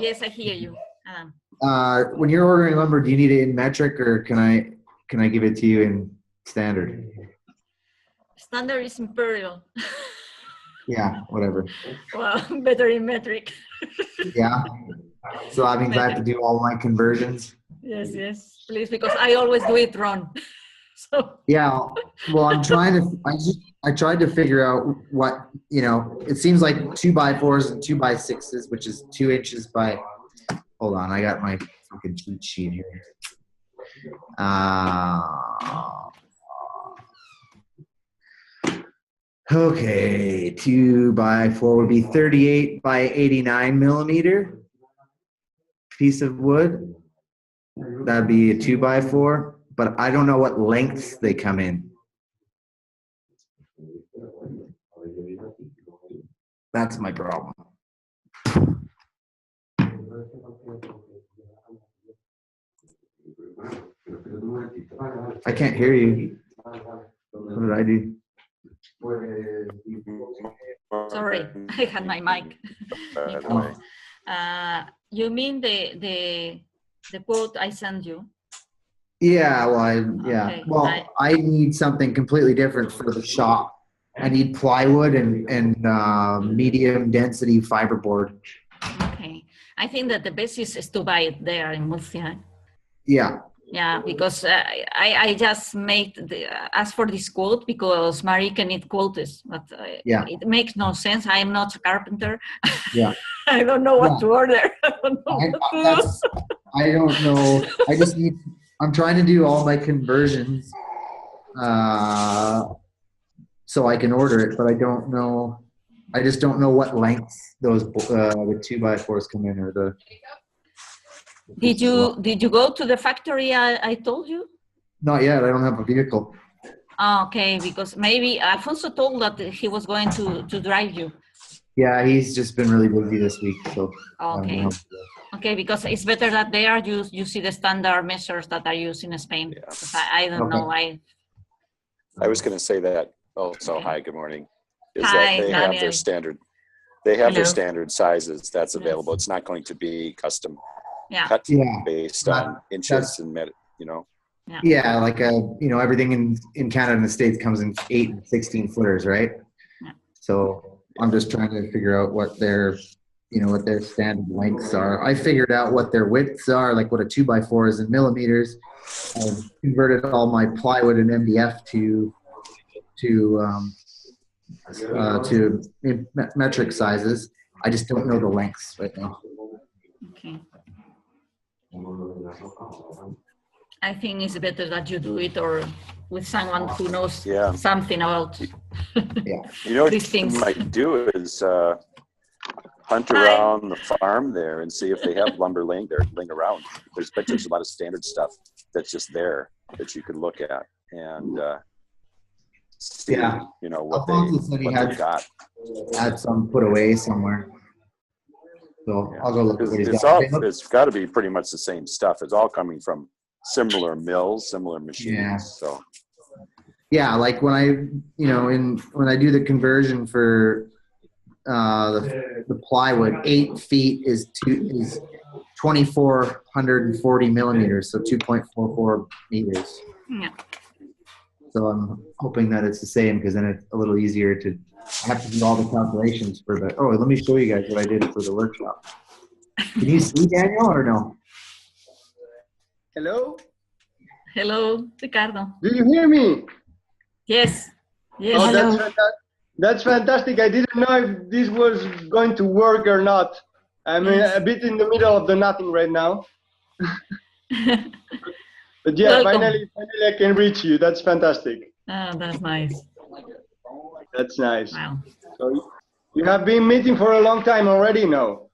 Yes, I hear you. When you're ordering lumber, do you need it in metric, or can I give it to you in standard? Standard is imperial. Yeah, whatever. Well, better in metric. Yeah. So that means I have to do all my conversions. Yes, please, because I always do it wrong. So yeah, well, I tried to figure out what, it seems like 2x4s and 2x6s, which is 2 inches by, hold on, I got my fucking cheat sheet here. Okay, 2x4 would be 38 by 89 millimeter piece of wood. That'd be a 2x4, but I don't know what lengths they come in. That's my problem. I can't hear you. What did I do? sorry, I had my mic. You mean the quote I sent you? Yeah, well, Okay. I need something completely different for the shop. I need plywood and medium density fiberboard. Okay, I think that the best is to buy it there in Murcia. Yeah. Yeah, because I just ask for this quote because Marie can need quotes, but it makes no sense. I am not a carpenter. Yeah. I don't know what to order. I don't know what to do. I don't know. I'm trying to do all my conversions so I can order it, but I don't know. I just don't know what lengths those the 2x4s come in, or the. Did you go to the factory I told you? Not yet. I don't have a vehicle. Oh, okay, because maybe Alfonso told that he was going to drive you. Yeah, he's just been really busy this week, so. Okay. Okay, because it's better that there you see the standard measures that are used in Spain. Yeah. I don't know. I was going to say that also. Okay. Hi, good morning. Hi, that they Daniel. have their standard. They have their standard sizes that's available. It's not going to be custom cut based on inches and Yeah, like everything in Canada and the States comes in 8 and 16 footers, right? Yeah. So I'm just trying to figure out what their standard lengths are. I figured out what their widths are, like what a 2x4 is in millimeters. I've converted all my plywood and MDF to metric sizes. I just don't know the lengths right now. Okay. I think it's better that you do it or with someone who knows something about these things. What you might do is hunt around the farm there and see if they have lumber laying around. There's a lot of standard stuff that's just there that you can look at and see, what they got. Had some put away somewhere. So I'll go look at what he's got. It's got to be pretty much the same stuff. It's all coming from similar mills, similar machines. Yeah. So. Yeah, like when when I do the conversion for the plywood, 8 feet is 2,440 millimeters, so 2.44 meters. Yeah. So I'm hoping that it's the same, because then it's a little easier to. I have to do all the calculations for the. Oh, let me show you guys what I did for the workshop. Can you see Daniel or no? Hello. Hello, Ricardo. Do you hear me? Yes. Yes. Oh, that's fantastic. That's fantastic. I didn't know if this was going to work or not. I'm a bit in the middle of the nothing right now. But yeah, finally I can reach you. That's fantastic. Oh, that's nice. That's nice. Wow. So you have been meeting for a long time already, no?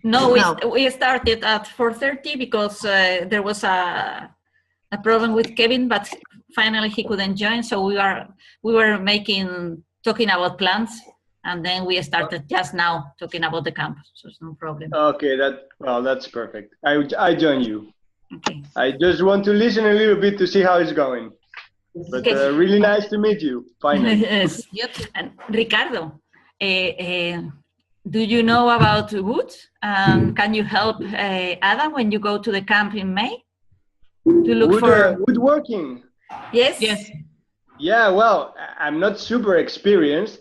No, we started at 4:30 because there was a problem with Kevin, but finally he couldn't join. So we were talking about plants, and then we started just now talking about the camp. So it's no problem. Okay, that's perfect. I join you. Okay. I just want to listen a little bit to see how it's going. But really nice to meet you, finally. Yes. And Ricardo, do you know about wood? Can you help Adam when you go to the camp in May to look for woodworking? Yes. Yes. Yeah, well, I'm not super experienced,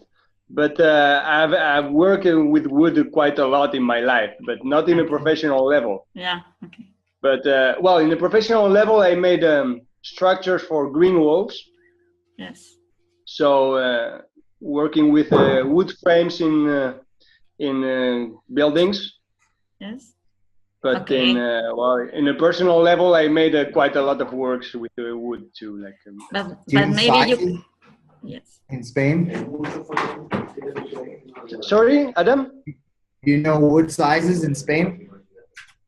but I've worked with wood quite a lot in my life, but not in a professional level. Yeah. Okay. But well, in a professional level, I made structures for green walls. Yes. So working with wood frames in buildings. Yes. But Okay. in a personal level, I made quite a lot of works with wood too. Like, but maybe you. Yes. In Spain? Sorry, Adam? Do you know wood sizes in Spain?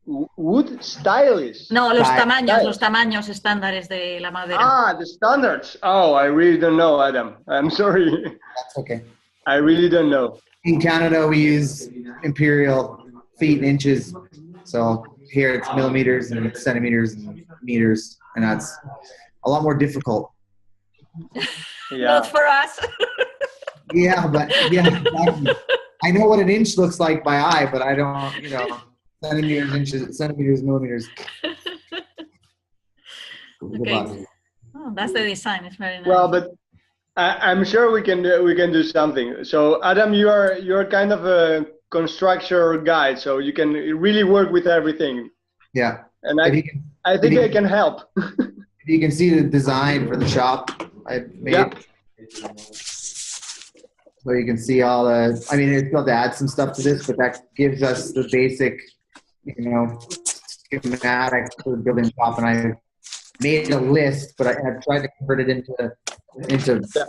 Wood styles? No, los tamaños estándares de la madera. Ah, the standards. Oh, I really don't know, Adam. I'm sorry. That's okay. I really don't know. In Canada, we use imperial feet and inches. So here it's millimeters and centimeters and meters, and that's a lot more difficult. Yeah. Not for us. Yeah, but yeah, exactly. I know what an inch looks like by eye, but I don't, centimeters, inches, centimeters, millimeters. Okay. Oh, that's the design. It's very nice. Well, but I'm sure we can do something. So Adam, you're kind of a construction guy, so you can really work with everything. Yeah. And I think I can help. If you can see the design for the shop I made. Yeah. So you can see all the, I mean, it's got to add some stuff to this, but that gives us the basic, schematic for the building shop. And I made a list, but I tried to convert it into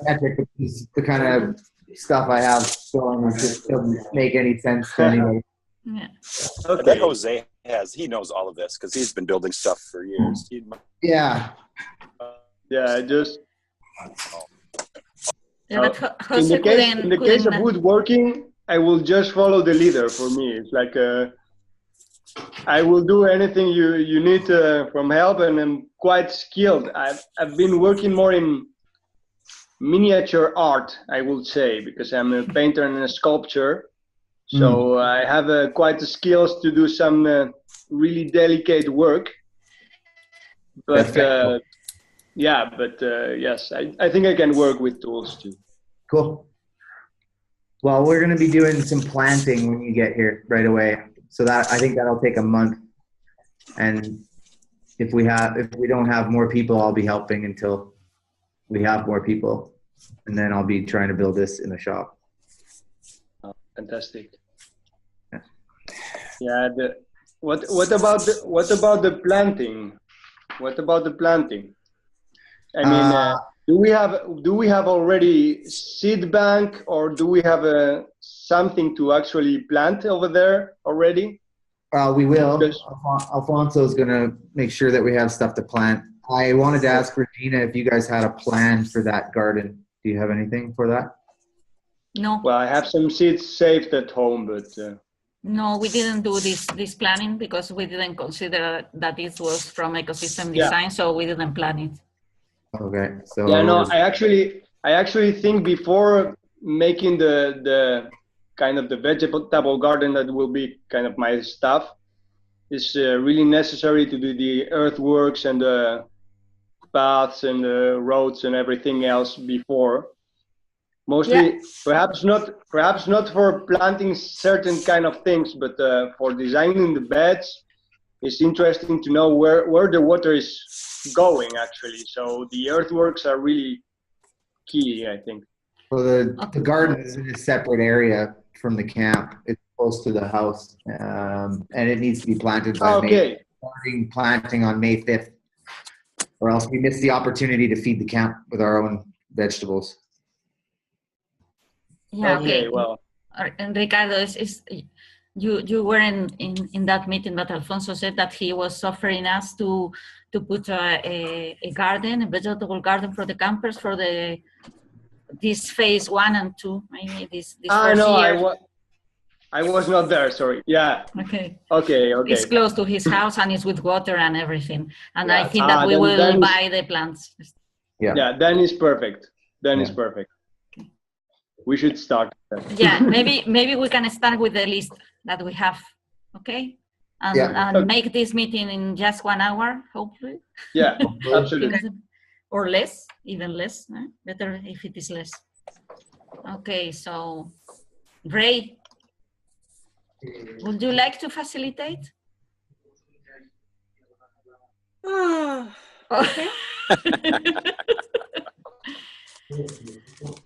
metric, which is the kind of stuff I have going, which just doesn't make any sense to anybody. Yeah. Okay. I bet Jose he knows all of this because he's been building stuff for years. Yeah. Yeah, just. Yeah, but in the case of woodworking, I will just follow the leader. For me, it's like I will do anything you need from help, and I'm quite skilled. I've been working more in miniature art, I would say, because I'm a painter and a sculptor. So I have quite the skills to do some really delicate work. But yes, I think I can work with tools too. Cool. Well, we're going to be doing some planting when you get here right away. So I think that'll take a month. And if we don't have more people, I'll be helping until we have more people. And then I'll be trying to build this in the shop. Oh, fantastic. Yeah. What about the planting? What about the planting? I mean, do we have already seed bank, or do we have something to actually plant over there already? We will. Alfonso's going to make sure that we have stuff to plant. I wanted to ask Regina if you guys had a plan for that garden. Do you have anything for that? No. Well, I have some seeds saved at home, but... No, we didn't do this planning because we didn't consider that this was from ecosystem design, so we didn't plan it. Okay, so yeah, no, I actually think before making the kind of the vegetable garden that will be kind of my stuff, it's really necessary to do the earthworks and the paths and the roads and everything else before. Mostly, perhaps not for planting certain kind of things, but for designing the beds, it's interesting to know where the water is going actually. So the earthworks are really key, I think. Well, the garden is in a separate area from the camp. It's close to the house, and it needs to be planted by May. Starting planting on May 5th, or else we miss the opportunity to feed the camp with our own vegetables. Yeah. Okay. Well. And Ricardo, you were in that meeting, but Alfonso said that he was offering us to put a garden, a vegetable garden for the campers for this phase 1 and 2, maybe this first year. I was not there. Sorry. Yeah. Okay. It's close to his house and it's with water and everything. And I think that we will buy the plants. Yeah. Yeah. Then it's perfect. Then it's perfect. we should start. Yeah, maybe we can start with the list that we have, okay? And make this meeting in just 1 hour, hopefully. Yeah, absolutely. Or less, even less. Better if it is less. Okay, so Ray, would you like to facilitate? Okay.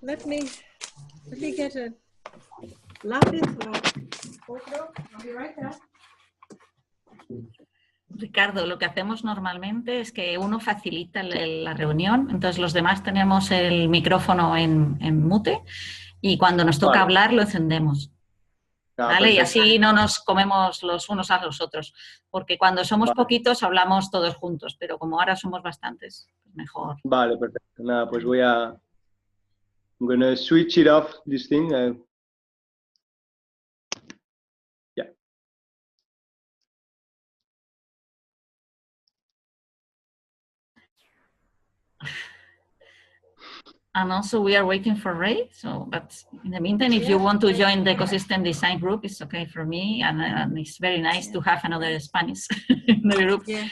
Let me get a lápiz. I'll be right back. Ricardo, lo que hacemos normalmente es que uno facilita la reunión, entonces los demás tenemos el micrófono en mute y cuando nos toca hablar lo encendemos. ¿Vale? Y así no nos comemos los unos a los otros, porque cuando somos poquitos hablamos todos juntos, pero como ahora somos bastantes, pues mejor. Vale, perfecto. Nada, pues I'm gonna switch it off, this thing. Yeah. And also we are waiting for Ray, so, but in the meantime, if you want to join the ecosystem design group, it's okay for me, and it's very nice to have another Spanish in the group. Yeah.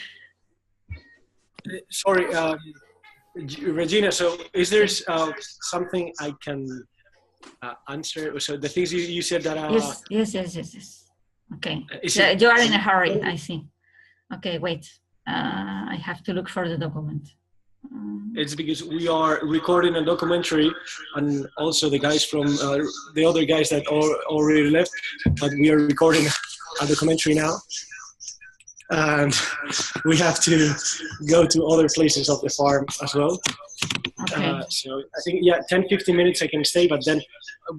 Sorry, Regina, so is there something I can answer? So the things you said that... Yes. Okay, you are in a hurry, I see. Okay, wait, I have to look for the document. It's because we are recording a documentary, and also the guys from the other guys that already left, but we are recording a documentary now, and we have to go to other places of the farm as well. Okay. So I think 10-15 minutes I can stay, but then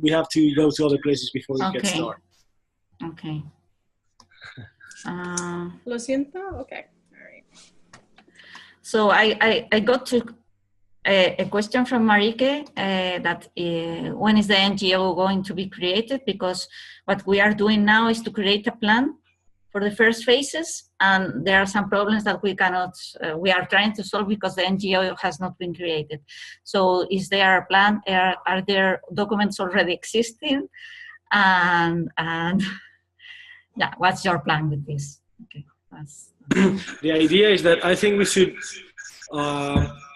we have to go to other places before we get started. Okay. Lo siento. Okay. So I got to a question from Marike that when is the NGO going to be created? Because what we are doing now is to create a plan for the first phases, and there are some problems that we cannot, we are trying to solve because the NGO has not been created. So is there a plan? Are there documents already existing? And yeah, what's your plan with this? Okay, the idea is that I think we should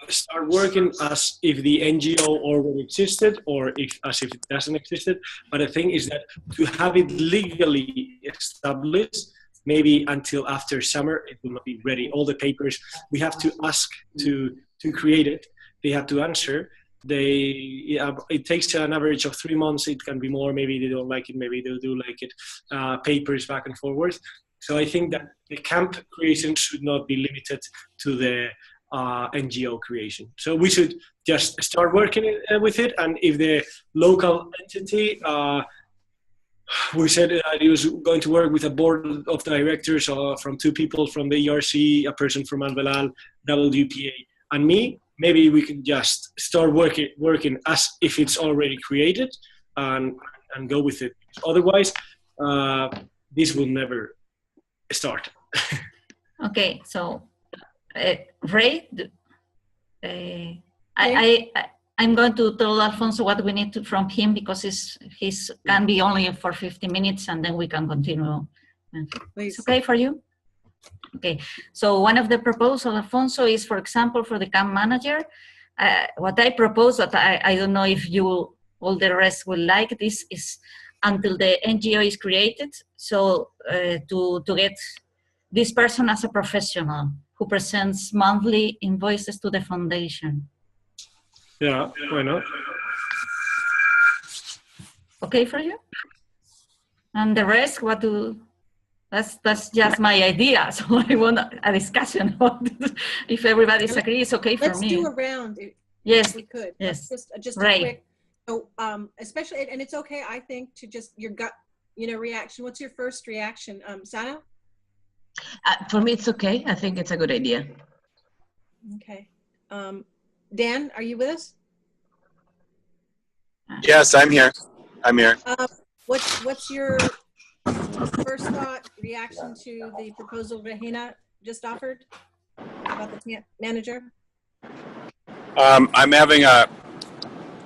start working as if the NGO already existed, or as if it doesn't exist. But the thing is that to have it legally established, maybe until after summer, it will not be ready. All the papers we have to ask to create it, they have to answer. It takes an average of 3 months. It can be more. Maybe they don't like it. Maybe they'll do like it. Papers back and forward. So I think that the camp creation should not be limited to the NGO creation. So we should just start working with it. And if the local entity, we said it was going to work with a board of directors from 2 people from the ERC, a person from Alvelal, WPA, and me. Maybe we can just start working as if it's already created and go with it. Otherwise, this will never start. Okay, so Ray, I'm going to tell Alfonso what we need from him, because he's can be only for 50 minutes and then we can continue. It's okay for you? Okay, so one of the proposals, Alfonso, is, for example, for the camp manager, what I propose, that I don't know if all the rest will like this, is until the NGO is created, so to get this person as a professional who presents monthly invoices to the foundation. Yeah, why not? Okay for you? And the rest, that's just my idea. So I want a discussion about this. If everybody agrees, it's okay for me. Let's do a round. Yes, if we could. Yes. Just right. A quick. So, especially, and it's okay, I think, to just your gut, reaction. What's your first reaction, Sana? For me, it's okay. I think it's a good idea. Okay. Dan, are you with us? Yes, I'm here. What's your first thought, reaction to the proposal Regina just offered about the camp manager? I'm having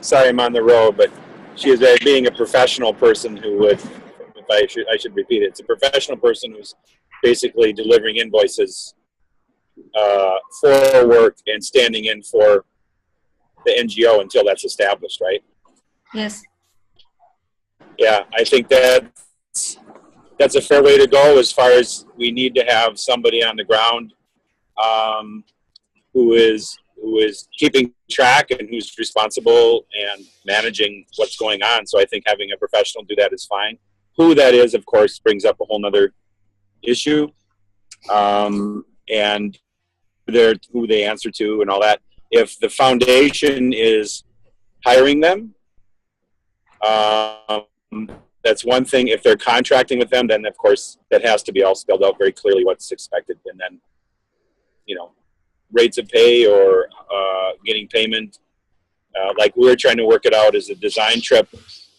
sorry, I'm on the road, but she is being a professional person who would, if I should repeat it, it's a professional person who's basically delivering invoices for work and standing in for the NGO until that's established, right? Yes. Yeah, I think that's a fair way to go, as far as we need to have somebody on the ground who is keeping track and who's responsible and managing what's going on. So I think having a professional do that is fine. Who that is, of course, brings up a whole nother issue, and who they answer to and all that. If the foundation is hiring them, that's one thing. If they're contracting with them, then of course that has to be all spelled out very clearly what's expected, and then, you know, rates of pay or getting payment. Like we're trying to work it out as a design trip,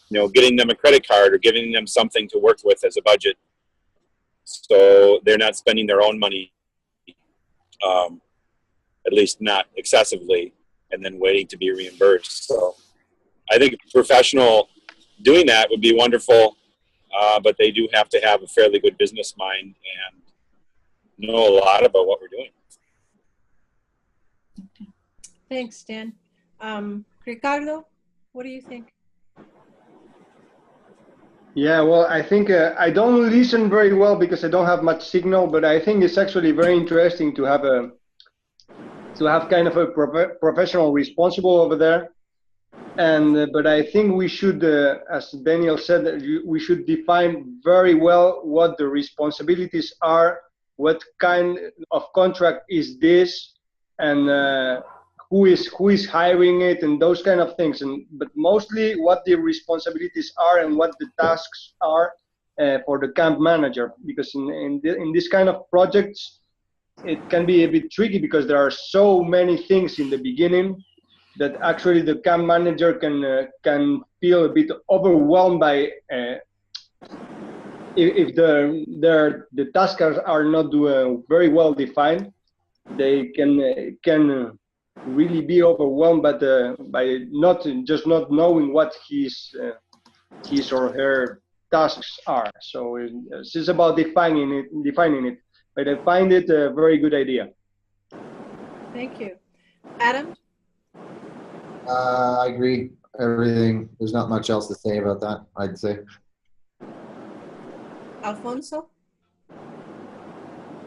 you know, getting them a credit card or giving them something to work with as a budget, so they're not spending their own money, at least not excessively, and then waiting to be reimbursed. So I think a professional doing that would be wonderful, but they do have to have a fairly good business mind and know a lot about what we're doing. Thanks, Dan. Ricardo, what do you think? Yeah, well, I think I don't listen very well because I don't have much signal, but I think it's actually very interesting to have kind of a professional responsible over there. And but I think we should, as Daniel said, we should define very well what the responsibilities are, what kind of contract is this, and who is hiring it, and those kind of things. But mostly what the responsibilities are and what the tasks are for the camp manager, because in this kind of projects it can be a bit tricky because there are so many things in the beginning that actually the camp manager can feel a bit overwhelmed by if the tasks are not very well defined. They can really be overwhelmed by not knowing what his or her tasks are. So it's about defining it. But I find it a very good idea. Thank you. Adam? I agree. Everything. There's not much else to say about that, I'd say. Alfonso?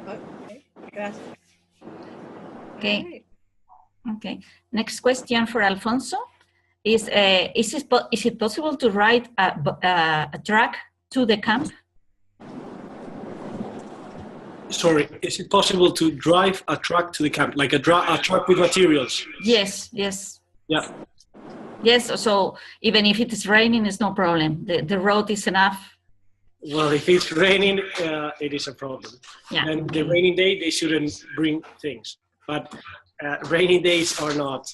Okay. Gracias. Okay. Right. Okay. Next question for Alfonso is it possible to ride a truck to the camp? Sorry, is it possible to drive a truck to the camp, like a truck with materials? Yes. Yeah. Yes, so even if it is raining, it's no problem. The road is enough. Well, if it's raining, it is a problem. Yeah. And the raining day, they shouldn't bring things. But rainy days are not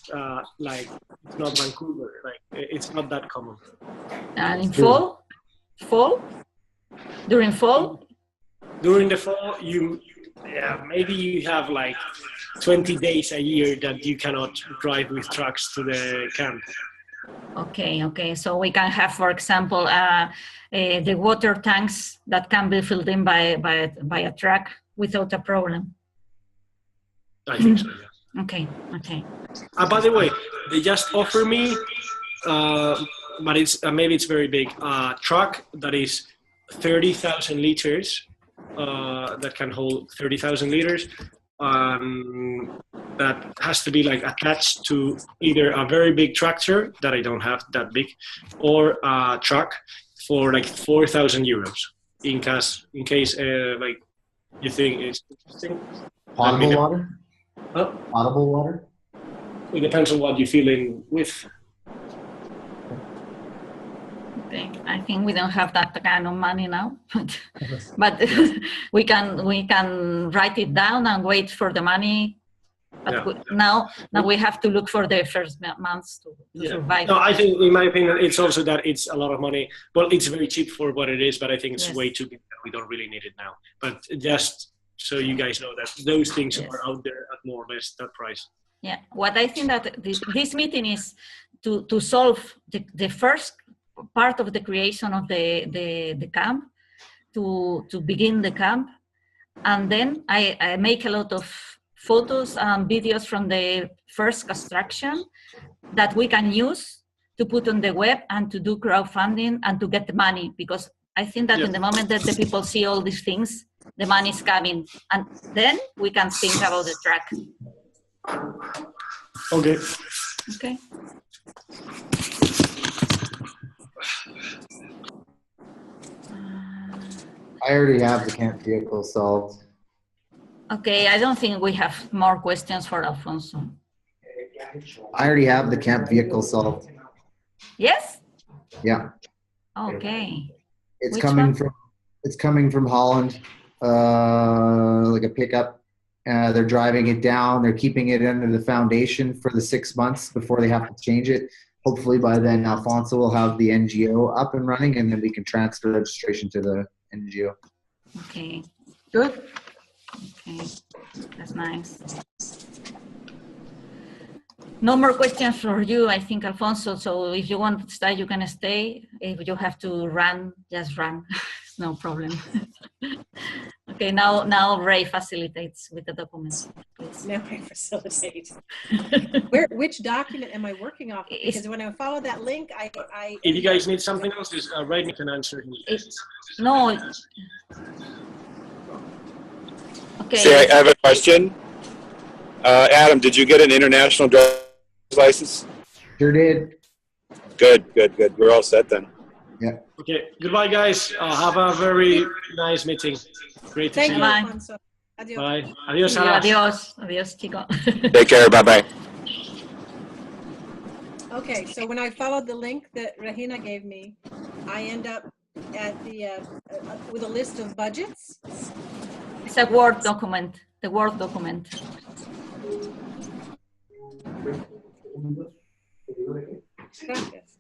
like, it's not Vancouver. Like, it's not that common. And in fall? During fall? During the fall, maybe you have like 20 days a year that you cannot drive with trucks to the camp. Okay. So we can have, for example, the water tanks that can be filled in by a truck without a problem. I think so, yeah. Okay. By the way, they just offer me, but it's maybe it's very big, a truck that is 30,000 liters. That can hold 30,000 liters. That has to be like attached to either a very big tractor that I don't have that big, or a truck for like 4,000 euros. In case like you think it's interesting. Potable water? Huh? Potable water? It depends on what you're feeling with. Okay. I think we don't have that kind of money now, but we can write it down and wait for the money. But now we have to look for the first months to survive. No, I think, in my opinion, it's also that it's a lot of money. Well, it's very cheap for what it is, but I think it's way too big. We don't really need it now. But just so you guys know that those things are out there at more or less that price. Yeah. What I think that this meeting is to solve the first part of the creation of the camp to begin the camp. And then I make a lot of photos and videos from the first construction that we can use to put on the web and to do crowdfunding and to get the money, because I think that in the moment that the people see all these things, the money is coming, and then we can think about the track. Okay. Okay. I already have the camp vehicle solved. Okay, I don't think we have more questions for Alfonso. I already have the camp vehicle solved. Yes? Yeah. Okay. It's Which coming one? from Holland, like a pickup. They're driving it down. They're keeping it under the foundation for the 6 months before they have to change it. Hopefully by then Alfonso will have the NGO up and running, and then we can transfer registration to the NGO. Okay. Good. Okay. That's nice. No more questions for you, I think, Alfonso. So if you want to stay, you can stay. If you have to run, just run. No problem. Okay, now Ray facilitates with the documents, please. Now I facilitate. Which document am I working off of? Because when I follow that link, I If you guys need something else, just write me an answer. No. Okay. See, I have a question. Adam, did you get an international driver's license? Sure did. Good. We're all set then. Yeah. Okay, goodbye, guys. Have a very nice meeting. Great to see you. Bye. Alfonso. Adios. Bye. Adios, Sí, Sara. adiós, chico. Take care. Bye-bye. Okay, so when I followed the link that Regina gave me, I end up at the with a list of budgets. It's a Word document, the Word document. Gracias.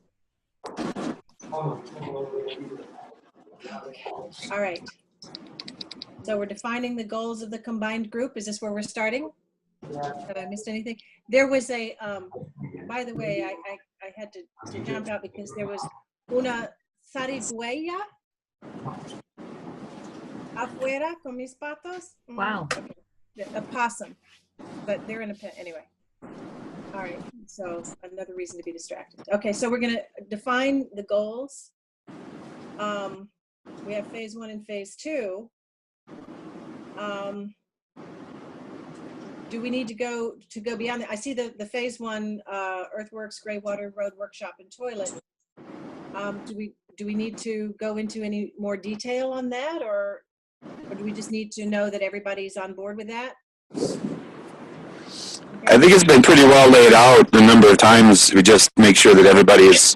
All right. So we're defining the goals of the combined group. Is this where we're starting? Have I missed anything? There was a, by the way, I had to jump out because there was una zarigüeya afuera con mis patos. Wow. Okay. A possum, but they're in a pen anyway. All right, so another reason to be distracted. Okay, so we're gonna define the goals. We have phase 1 and phase 2. Do we need to go beyond that? I see the phase 1 earthworks, gray water, road workshop, and toilet. Do we need to go into any more detail on that, or do we just need to know that everybody's on board with that? I think it's been pretty well laid out a number of times. We just make sure that everybody is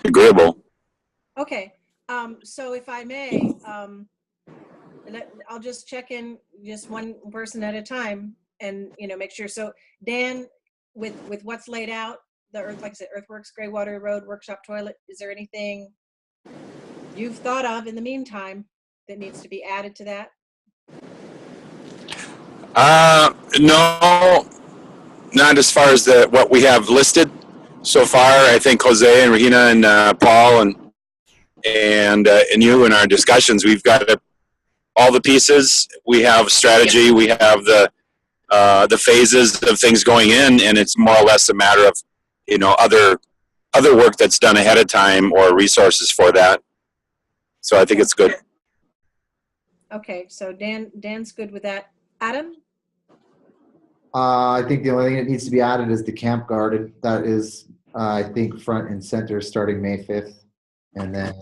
agreeable. Okay, so if I may, I'll just check in just one person at a time and, make sure. So Dan, with what's laid out, like I said, earthworks, gray water, road, workshop, toilet, is there anything you've thought of in the meantime that needs to be added to that? No, not as far as what we have listed so far. I think Jose and Regina and Paul and you in our discussions, we've got all the pieces. We have strategy. We have the phases of things going in, and it's more or less a matter of other work that's done ahead of time or resources for that. So I think it's good. Okay, so Dan's good with that. Adam? I think the only thing that needs to be added is the camp garden. That is, I think, front and center starting May 5th. And then,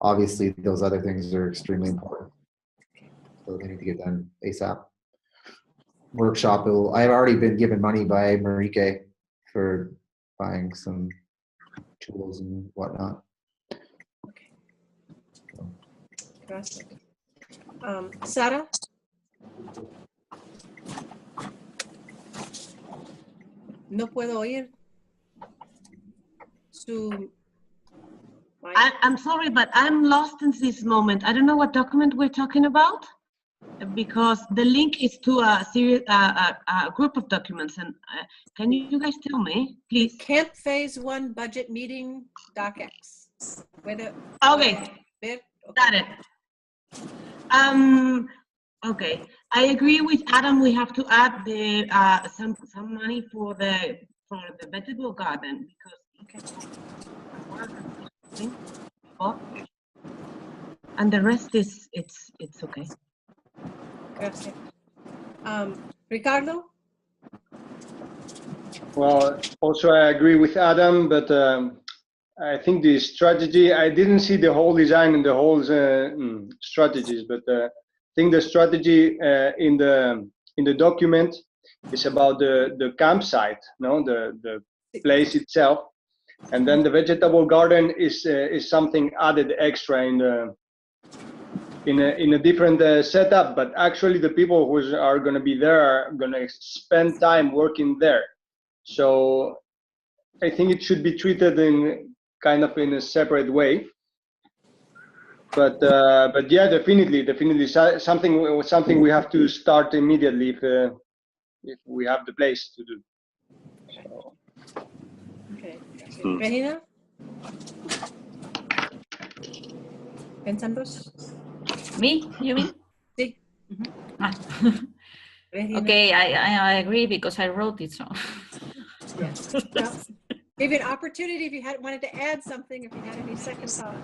obviously those other things are extremely important. So they need to get done ASAP. Workshop, I've already been given money by Marique for buying some tools and whatnot. Okay. Gracias. Sara? No puedo oír su... I'm sorry, but I'm lost in this moment. I don't know what document we're talking about. because the link is to a series, a group of documents, and can you guys tell me, please? Camp Phase 1 budget meeting docx. Okay, got it. Okay, I agree with Adam. We have to add the some money for the vegetable garden because and the rest is it's okay. Gracias. Ricardo? Well, also I agree with Adam, but I think the strategy, I didn't see the whole design and the whole strategies, but I think the strategy in the document is about the campsite, no, the place itself, and then the vegetable garden is something added extra in a different setup. But actually, the people who are going to be there are going to spend time working there. So I think it should be treated in kind of in a separate way. But yeah, definitely something we have to start immediately if we have the place to do. So. Okay. Regina? ¿Pensandos? Me, you mean? Sí. Okay, I agree because I wrote it, so. Yes. Well, give you an opportunity if you wanted to add something, if you had any second thought.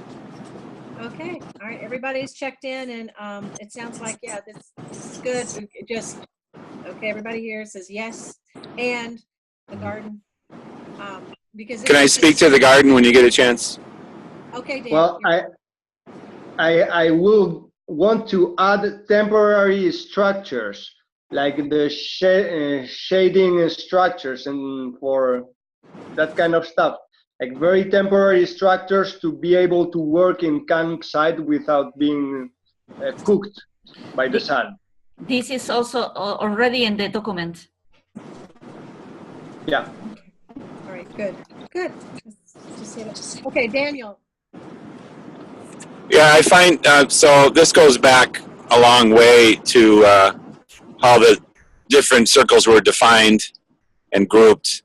Okay, all right, everybody's checked in, and it sounds like, yeah, this is good. Just, okay, everybody here says yes, and the garden. Because Can I speak to the garden when you get a chance? Okay, Dan. Well, I will want to add temporary structures, like the shading structures and for that kind of stuff, like very temporary structures to be able to work in campsite without being cooked by the sun. This is also already in the document. Yeah. All right, good. Okay, Daniel. Yeah, I find, so this goes back a long way to how the different circles were defined and grouped.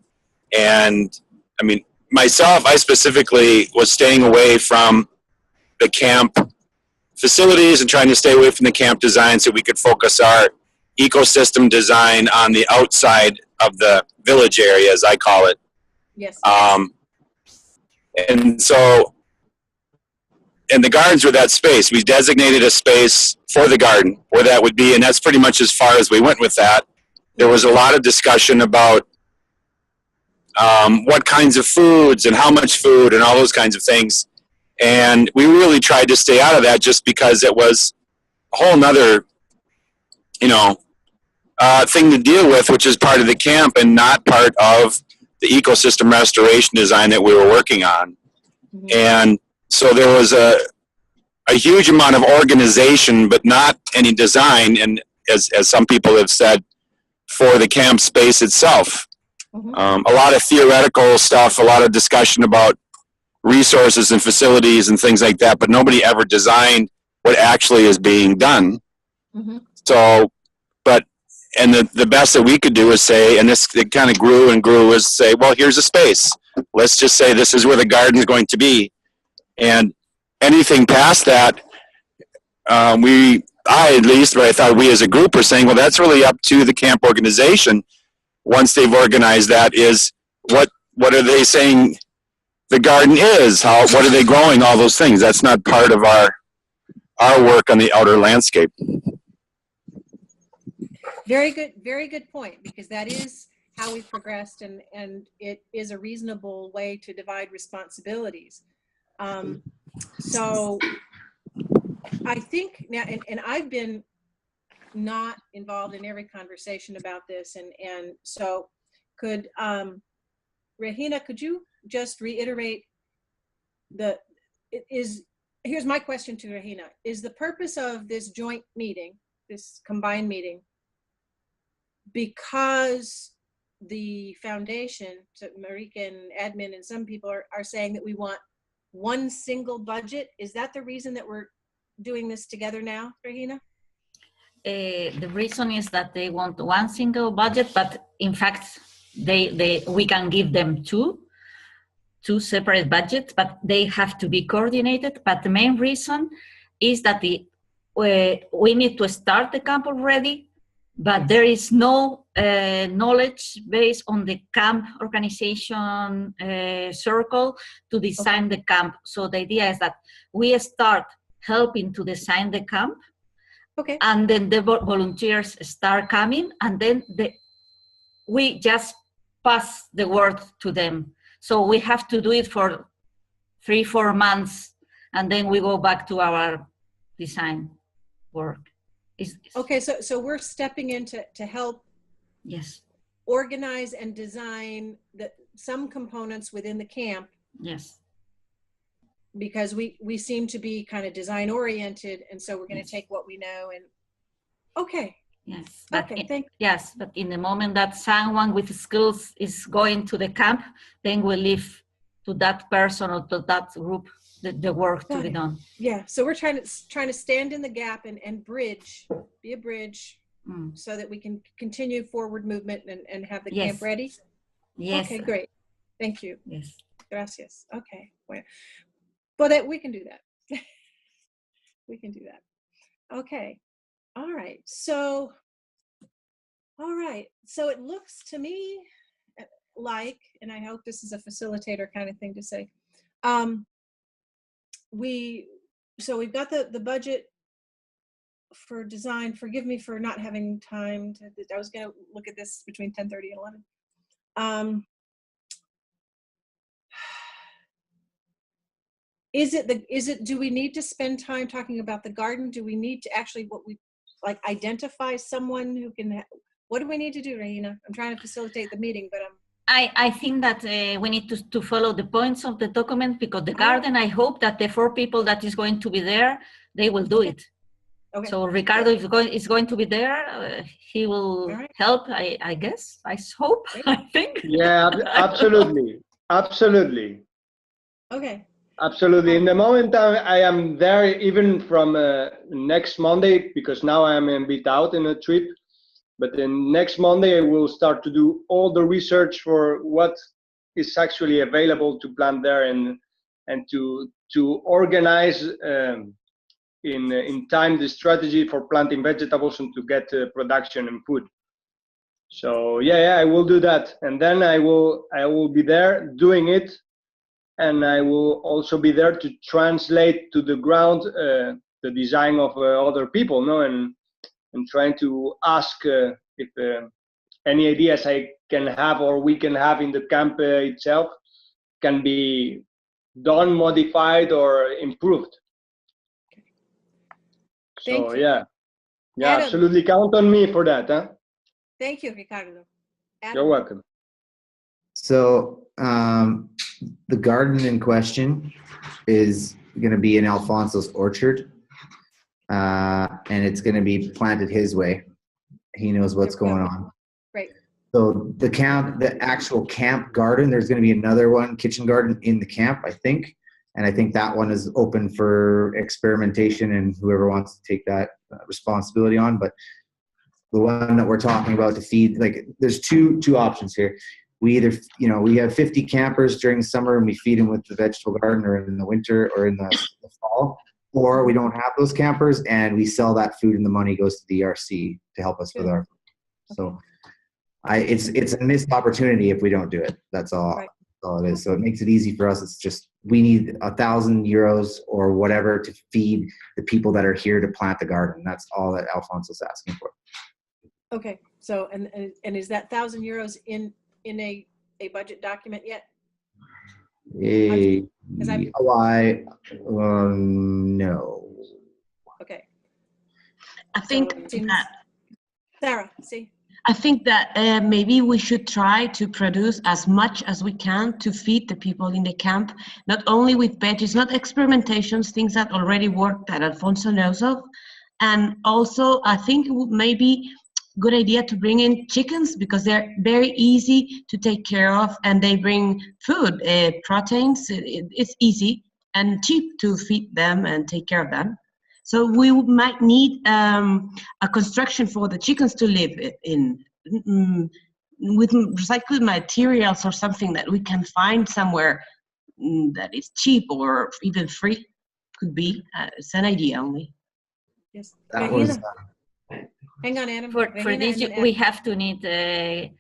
And I mean, myself, I specifically was staying away from the camp facilities and trying to stay away from the camp design so we could focus our ecosystem design on the outside of the village area, as I call it. Yes. And so, and the gardens were that space. We designated a space for the garden where that would be, and that's pretty much as far as we went with that. There was a lot of discussion about what kinds of foods and how much food and all those kinds of things. And we really tried to stay out of that just because it was a whole nother, thing to deal with, which is part of the camp and not part of the ecosystem restoration design that we were working on. Mm-hmm. And so there was a huge amount of organization, but not any design, and as some people have said, for the camp space itself. Mm-hmm. A lot of theoretical stuff, a lot of discussion about resources and facilities and things like that, but nobody ever designed what actually is being done. Mm-hmm. So, and the best that we could do is say, and this it kind of grew and grew, is say, well, here's a space. Let's just say this is where the garden is going to be. And anything past that, I at least, but I thought we as a group were saying, well, that's really up to the camp organization. Once they've organized that, is what are they saying the garden is? What are they growing? All those things. That's not part of our work on the outer landscape. Very good point, because that is how we've progressed, and it is a reasonable way to divide responsibilities. So I think now, and I've been not involved in every conversation about this, and so could Regina, could you just reiterate here's my question to Regina. Is the purpose of this joint meeting, this combined meeting, because the foundation, so Marika and admin and some people are saying that we want one single budget? Is that the reason that we're doing this together now, Regina? the reason is that they want one single budget, but in fact, we can give them two separate budgets, but they have to be coordinated. But the main reason is that we need to start the camp already, but there is no knowledge based on the camp organization circle to design the camp. So the idea is that we start helping to design the camp, and then the volunteers start coming, and then we just pass the word to them. So we have to do it for 3-4 months, and then we go back to our design work. Okay, so we're stepping in to help organize and design some components within the camp. Yes. Because we seem to be kind of design oriented, and so we're going to take what we know and Yes. But in the moment that someone with skills is going to the camp, then we leave to that person or to that group the work to be done. Yeah. So we're trying to stand in the gap and be a bridge, so that we can continue forward movement and have the camp ready. Yes. Okay, great. Thank you. Yes. Gracias. Okay. Well, we can do that. We can do that. Okay. All right. So it looks to me like, and I hope this is a facilitator kind of thing to say, we've got the budget for design. Forgive me for not having time I was going to look at this between 10:30 and 11. Do we need to spend time talking about the garden? Do we need to actually identify someone who can, what do we need to do, Regina? I'm trying to facilitate the meeting, but I think that we need to follow the points of the document, because the garden, I hope that the 4 people that is going to be there, they will do it. Okay. So Ricardo is going to be there. He will help, I guess. I hope, I think. Yeah, absolutely. Absolutely. Okay. Absolutely. In the moment I am there, even from next Monday, because now I am a bit out in a trip. But then next Monday, I will start to do all the research for what is actually available to plant there, and to organize in time the strategy for planting vegetables and to get production and food. So yeah, I will do that, and then I will be there doing it. And I will also be there to translate to the ground the design of other people, and trying to ask if any ideas I can have or we can have in the camp itself can be done, modified, or improved. Thank So you. yeah, Adam. Absolutely count on me for that. Huh? Thank you, Ricardo. Adam. You're welcome. So the garden in question is going to be in Alfonso's orchard, and it's going to be planted his way. He knows what's going on. Right. So the actual camp garden, there's going to be another one, kitchen garden in the camp, I think. And I think that one is open for experimentation and whoever wants to take that responsibility on. But the one that we're talking about to feed, there's two options here. We either, we have 50 campers during the summer and we feed them with the vegetable garden, or in the winter or in the fall, or we don't have those campers and we sell that food and the money goes to the ERC to help us with our food. So it's a missed opportunity if we don't do it. That's all. Right. That's all it is. So it makes it easy for us. It's just, we need 1,000 euros or whatever to feed the people that are here to plant the garden. That's all that Alfonso's asking for. Okay. So, and is that 1,000 euros in a budget document yet? No. Okay. I think Sarah, see? I think that maybe we should try to produce as much as we can to feed the people in the camp, not only with veggies, not experimentations, things that already work that Alfonso knows of. And also, I think it would maybe good idea to bring in chickens, because they're very easy to take care of and they bring food, proteins. It's easy and cheap to feed them and take care of them. So we might need a construction for the chickens to live in, with recycled materials or something that we can find somewhere that is cheap or even free. Could be. It's an idea only. Yes. That Regina. was Hang on, Adam. For Regina, this, and then we Adam. have to need the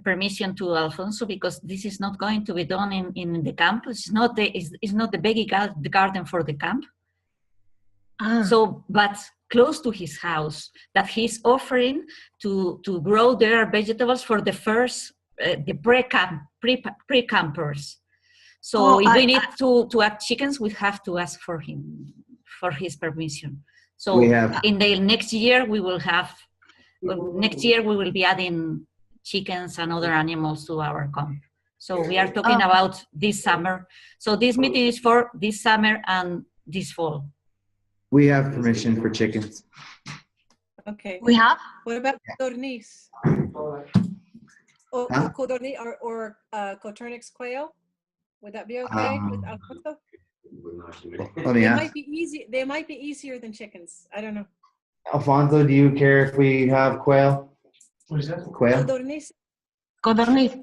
permission to Alfonso, because this is not going to be done in the camp. It's not the big garden for the camp. So, but close to his house, that he's offering to grow their vegetables for the first the pre-campers. So if we need to add chickens, we have to ask for his permission. So in the next year we will be adding chickens and other animals to our camp. So we are talking about this summer. So this meeting is for this summer and this fall. We have permission for chickens. Okay. We have? What about codorniz? Codorniz or Coturnix quail? Would that be okay with Alfonso? Let me ask. They might be easier than chickens. I don't know. Alfonso, do you care if we have quail? What is that? Quail? Codorniz.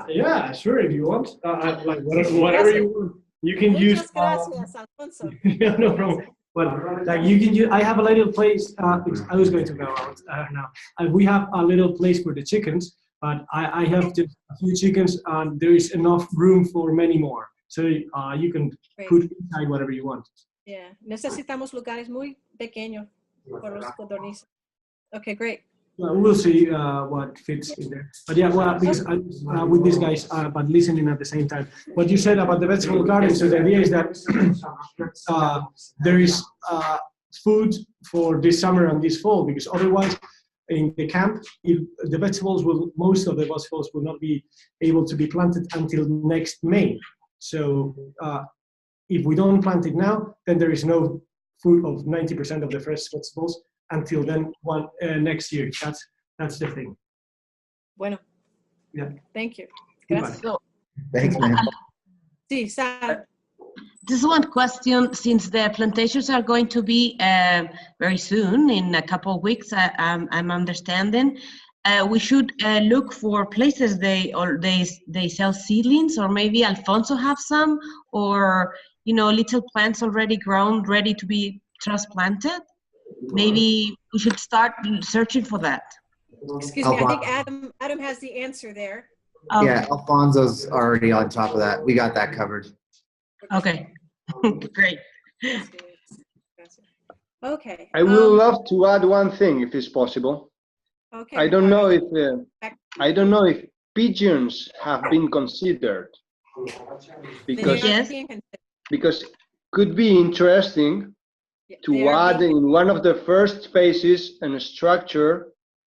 Yeah, sure, if you want. Like whatever you want. You can use. Gracias, Alfonso. No problem. Well, like you can use. I have a little place. I was going to go out now. We have a little place for the chickens, but I have just a few chickens, and there is enough room for many more. So you can put inside whatever you want. Yeah, necesitamos lugares muy pequeños for los codornices. Okay, great. We'll see what fits in there. But yeah, well, because with these guys, but listening at the same time. What you said about the vegetable garden, so the idea is that there is food for this summer and this fall, because otherwise in the camp, most of the vegetables will not be able to be planted until next May. So if we don't plant it now, then there is no food of 90% of the fresh vegetables until then next year. That's the thing. Bueno. Yeah. Thank you. Gracias. Thanks, man. Sí, Sara. Just one question, since the plantations are going to be very soon, in a couple of weeks, I'm understanding, we should look for places they sell seedlings, or maybe Alfonso have some, or little plants already grown, ready to be transplanted. Maybe we should start searching for that. Excuse me, I think Adam has the answer there. Yeah, Alfonso's already on top of that. We got that covered. Okay, great. Okay. I would love to add one thing, if it's possible. Okay. I don't know if pigeons have been considered, because could be interesting to add in one of the first phases a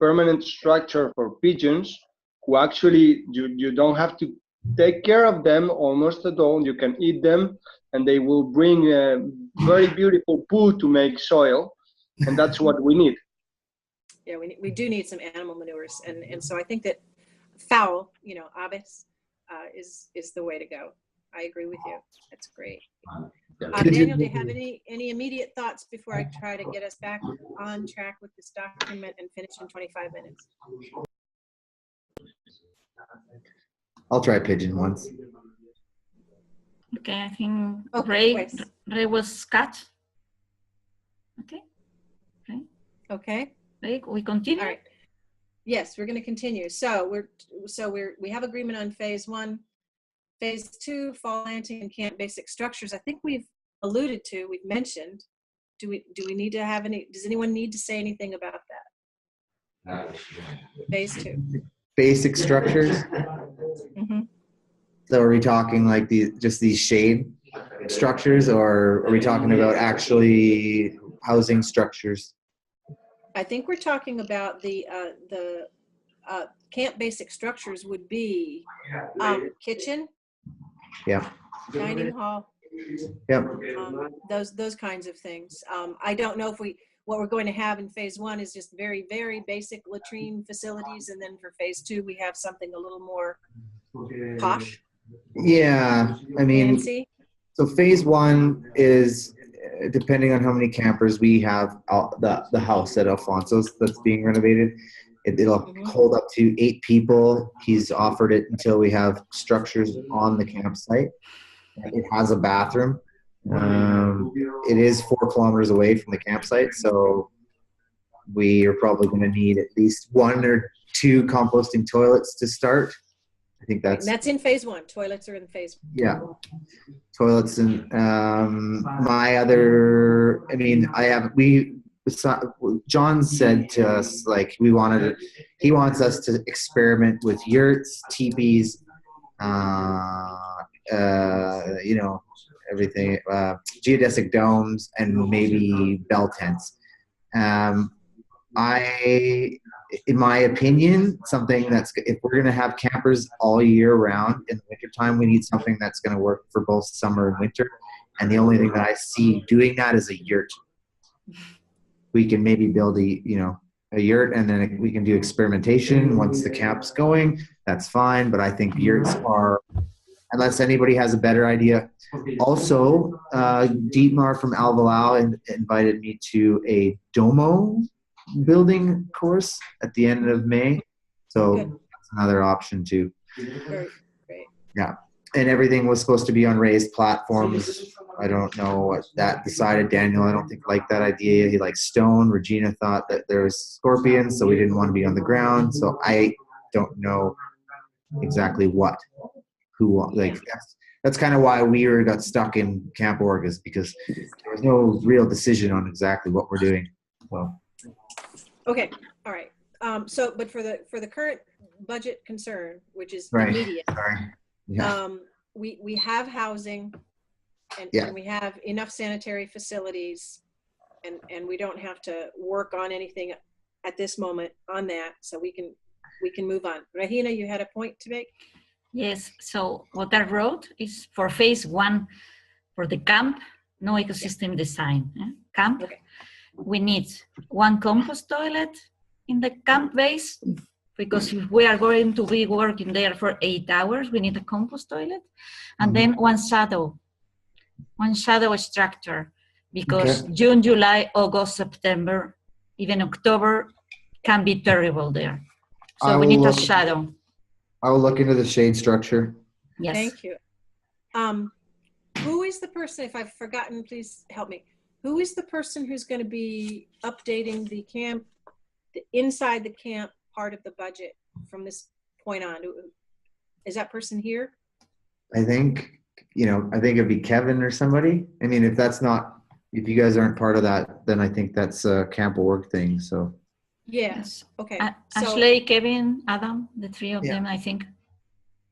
permanent structure for pigeons, who actually you don't have to take care of them almost at all. You can eat them, and they will bring a very beautiful poo to make soil, and that's what we need. Yeah, we do need some animal manures, and so I think that fowl, aves, is the way to go. I agree with you. That's great. Daniel, do you have any immediate thoughts before I try to get us back on track with this document and finish in 25 minutes? I'll try pigeon once. Okay, I think Ray was cut. Okay. Okay. Ray, we continue. All right. Yes, we're going to continue. So we have agreement on phase 1. Phase 2, fall planting and camp basic structures. I think we've mentioned. Do we need to have any? Does anyone need to say anything about that? Phase 2. Basic structures. Mm-hmm. So are we talking like just these shade structures, or are we talking about actually housing structures? I think we're talking about the camp basic structures would be kitchen. Yeah. Dining hall. Yep. Those kinds of things. I don't know if what we're going to have in phase 1 is just very, very basic latrine facilities, and then for phase 2 we have something a little more posh. Yeah, I mean, fancy. So phase 1 is depending on how many campers we have, the house at Alfonso's that's being renovated, it'll hold up to 8 people. He's offered it until we have structures on the campsite. It has a bathroom. It is 4 kilometers away from the campsite, so we are probably going to need at least 1 or 2 composting toilets to start. I think that's in phase 1. Toilets are in phase 1. Yeah, toilets. And my other, I mean, John said to us, like, he wants us to experiment with yurts, teepees, you know, everything, geodesic domes, and maybe bell tents. In my opinion, something that's, if we're going to have campers all year round, in the wintertime, we need something that's going to work for both summer and winter. And the only thing that I see doing that is a yurt. We can maybe build a yurt, and then we can do experimentation once the camp's going. That's fine. But I think yurts are, unless anybody has a better idea. Also, Dietmar from Alvalao invited me to a Domo building course at the end of May. So that's another option too. Great. Yeah. And everything was supposed to be on raised platforms. I don't know what that decided. Daniel, I don't think liked that idea. He liked stone. Regina thought that there was scorpions, so we didn't want to be on the ground. So I don't know exactly that's kind of why we got stuck in Camp Org, is because there was no real decision on exactly what we're doing. So. Okay. All right. But for the current budget concern, which is right. immediate, yeah. We have housing, and we have enough sanitary facilities, and we don't have to work on anything at this moment on that, so we can move on. Regina, you had a point to make? Yes. So what I wrote is for phase 1 for the camp, no ecosystem design. Camp. Okay. We need 1 compost toilet in the camp base, because if we are going to be working there for 8 hours, we need a compost toilet. And then one shadow structure, because June, July, August, September, even October can be terrible there. So we need a shadow. I will look into the shade structure. Yes. Thank you. Who is the person, if I've forgotten, please help me. Who is the person who's going to be updating the camp, the inside the camp part of the budget from this point on? Is that person here? I think it'd be Kevin or somebody. I mean, if you guys aren't part of that, then I think that's a Camp Org thing. So. Yes. Okay. Ashley, Kevin, Adam, the 3 of them, I think.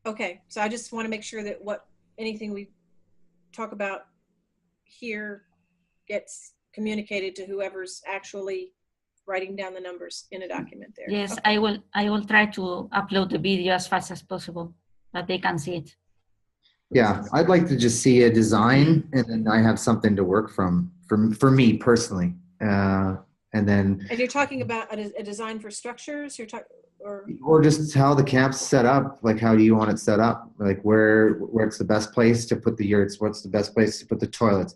Okay. So I just want to make sure that anything we talk about here gets communicated to whoever's actually writing down the numbers in a document there. Yes, okay. I will try to upload the video as fast as possible, that they can see it. Yeah, I'd like to just see a design, and then I have something to work from for me personally. And you're talking about a design for structures? You're talking, or just how the camp's set up. Like, how do you want it set up? Like, where's the best place to put the yurts? What's the best place to put the toilets?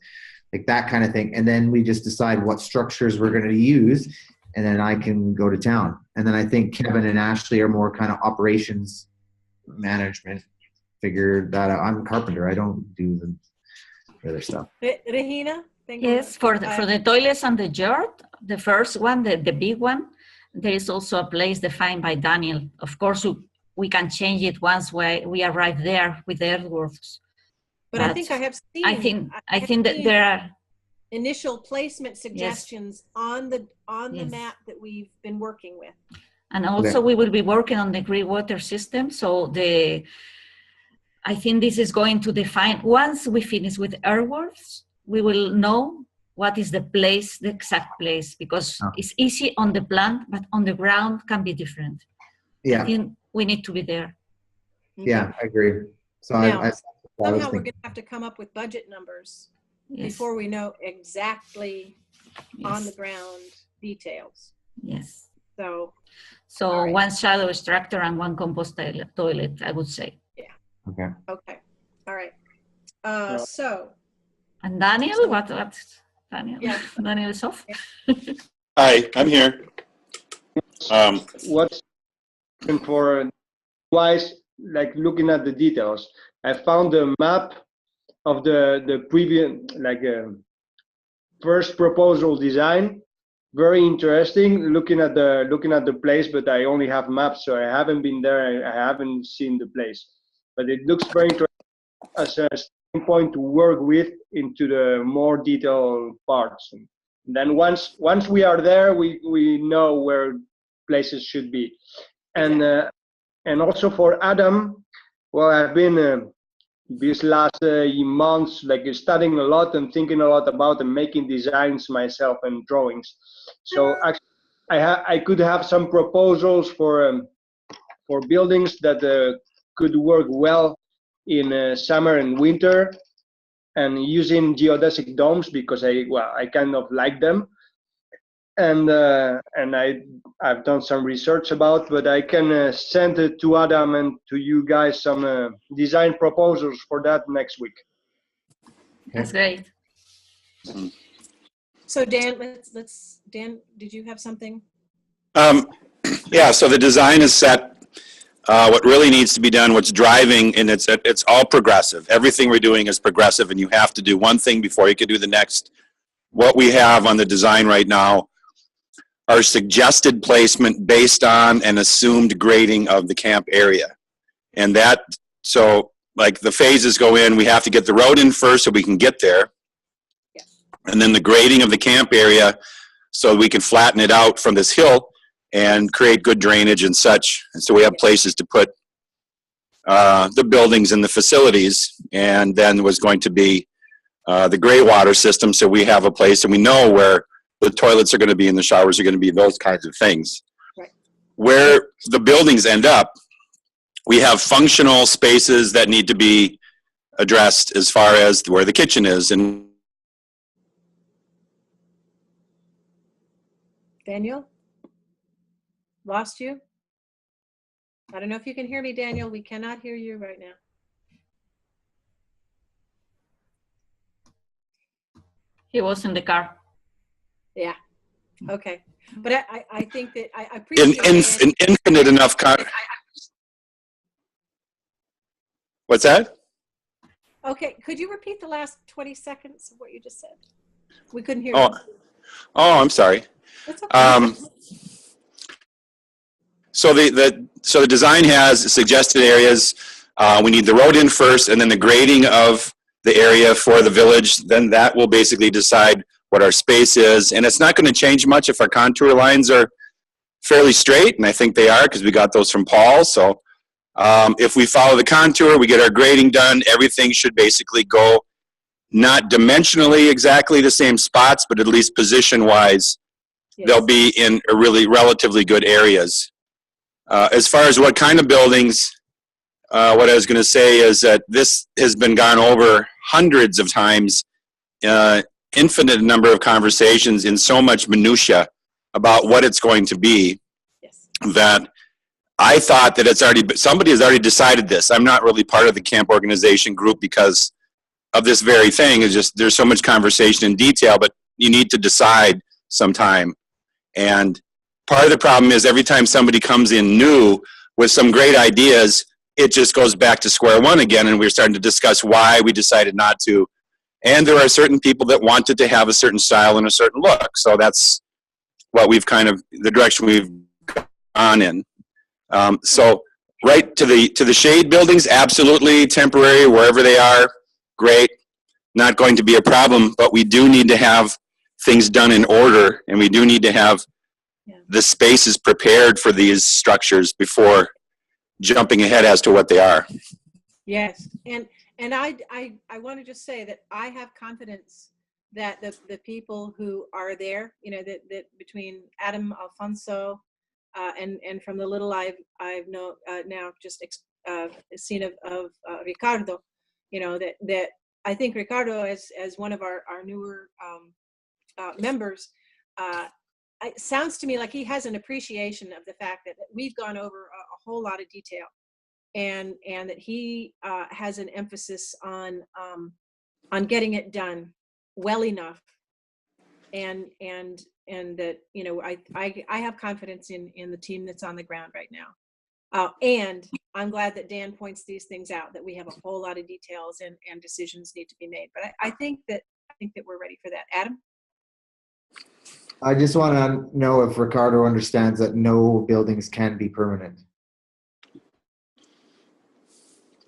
Like that kind of thing. And then we just decide what structures we're going to use, and then I can go to town. And then I think Kevin and Ashley are more kind of operations management. Figure that out. I'm a carpenter. I don't do the other stuff. Regina? Yes, for the toilets and the yard, the first one, the big one, there is also a place defined by Daniel. Of course, we can change it once we arrive there with the earthworks. But I think I have seen. I think that there are initial placement suggestions on the map that we've been working with. And also we will be working on the gray water system. So I think this is going to define, once we finish with earthworks, we will know what is the exact place, because it's easy on the plant, but on the ground can be different. Yeah. I think we need to be there. Yeah, I agree. So now, somehow we're going to have to come up with budget numbers before we know exactly on the ground details. Yes. So right. 1 shadow extractor and 1 compost toilet, I would say. Yeah. Okay. All right. So. And Daniel, what? Daniel. Yeah. Daniel is off. Hi, I'm here. What's for wise, like looking at the details, I found the map of the previous, like first proposal design, very interesting. Looking at the place, but I only have maps, so I haven't been there. I haven't seen the place, but it looks very interesting as a starting point to work with into the more detailed parts. And then once we are there, we know where places should be. And and also for Adam, well, I've been these last months like studying a lot and thinking a lot about and making designs myself and drawings. So actually, I could have some proposals for buildings that could work well in summer and winter, and using geodesic domes because I kind of like them, and I've done some research about, but I can send it to Adam and to you guys some design proposals for that next week. That's great. So Dan, Dan, did you have something? Yeah, so the design is set. What really needs to be done, what's driving, and it's all progressive. Everything we're doing is progressive, and you have to do one thing before you can do the next. What we have on the design right now are suggested placement based on an assumed grading of the camp area. And that, so like the phases go in, we have to get the road in first so we can get there. And then the grading of the camp area so we can flatten it out from this hill and create good drainage and such. And so we have places to put the buildings and the facilities. And then was going to be the gray water system, so we have a place and we know where the toilets are going to be and the showers are going to be, those kinds of things. Right. Where the buildings end up, we have functional spaces that need to be addressed as far as where the kitchen is. And Daniel? Lost you? I don't know if you can hear me, Daniel. We cannot hear you right now. He was in the car. Yeah. Okay. But I think that I appreciate an infinite enough What's that? Okay. Could you repeat the last 20 seconds of what you just said? We couldn't hear you. Oh, I'm sorry. That's okay. So the design has suggested areas. We need the road in first, and then the grading of the area for the village. Then that will basically decide what our space is. And it's not going to change much if our contour lines are fairly straight, and I think they are because we got those from Paul. So if we follow the contour, we get our grading done, everything should basically go not dimensionally exactly the same spots, but at least position-wise, yes, they'll be in really relatively good areas. As far as what kind of buildings, what I was going to say is that this has been gone over hundreds of times, infinite number of conversations in so much minutia about what it's going to be, yes, that I thought that somebody has already decided this. I'm not really part of the camp organization group because of this very thing. It's just there's so much conversation in detail, but you need to decide sometime. And part of the problem is every time somebody comes in new with some great ideas, it just goes back to square one again, and we're starting to discuss why we decided not to. And there are certain people that wanted to have a certain style and a certain look. So that's what we've the direction we've gone in. So right to the shade buildings, absolutely temporary, wherever they are, great. Not going to be a problem, but we do need to have things done in order, and we do need to have the spaces prepared for these structures before jumping ahead as to what they are. Yes, and I want to just say that I have confidence that the people who are there, that between Adam, Alfonso, and from the little I've now just seen of Ricardo, that I think Ricardo as one of our newer members, it sounds to me like he has an appreciation of the fact that we've gone over a whole lot of detail, and that he has an emphasis on getting it done well enough and that, you know, I have confidence in the team that's on the ground right now. And I'm glad that Dan points these things out, that we have a whole lot of details and decisions need to be made. But I think that we're ready for that. Adam? I just want to know if Ricardo understands that no buildings can be permanent.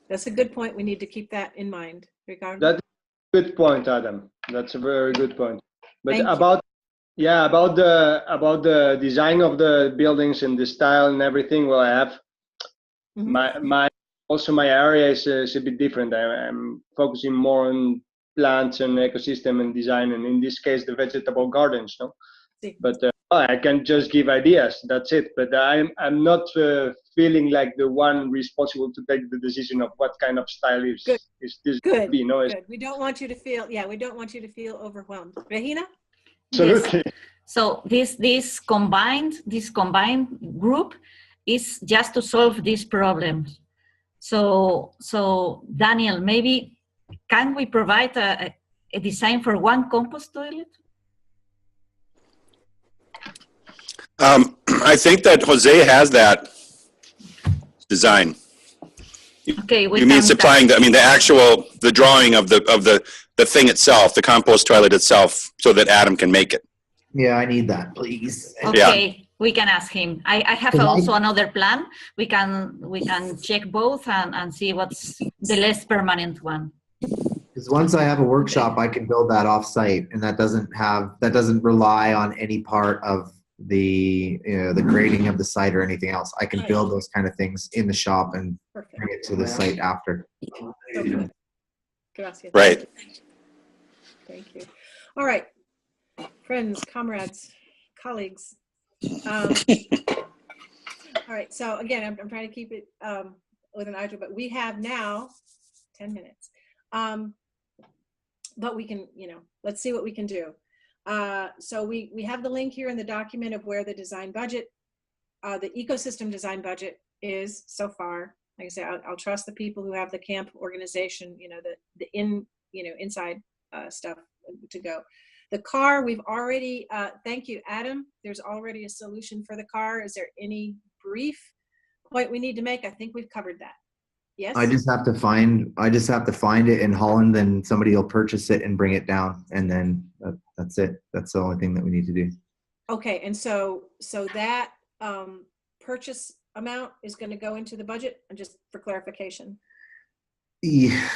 That's a good point. We need to keep that in mind, Ricardo. That's a good point, Adam. That's a very good point. But Thank about the design of the buildings and the style and everything, well, I have my area is a bit different. I'm focusing more on plants and ecosystem and design, and in this case, the vegetable gardens. No, but I can just give ideas. That's it. But I'm not feeling like the one responsible to take the decision of what kind of style is this good. Be, no? Good. We don't want you to feel overwhelmed. Regina? Absolutely. Yes. So this combined group is just to solve these problems. So Daniel, maybe can we provide a design for one compost toilet? I think that Jose has that design. Okay, you mean supplying the drawing of the thing itself, the compost toilet itself, so that Adam can make it. Yeah, I need that, please. Okay, yeah. We can ask him. I have also another plan. We can check both and see what's the less permanent one. Because once I have a workshop, I can build that off-site, and that doesn't rely on any part of the grading of the site or anything else. I can build those kind of things in the shop and bring it to the site after. Okay. Gracias. Right. Thank you. All right, friends, comrades, colleagues. All right. So again, I'm trying to keep it with an eye, but we have now 10 minutes. But we can, let's see what we can do. So we have the link here in the document of where the design budget, the ecosystem design budget is so far. Like I say, I'll trust the people who have the camp organization, inside stuff to go. The car, we've already, thank you, Adam. There's already a solution for the car. Is there any brief point we need to make? I think we've covered that. Yes. I just have to find it in Holland, and somebody will purchase it and bring it down, and then that's it. That's the only thing that we need to do. Okay, and so that purchase amount is going to go into the budget, and just for clarification. Yeah,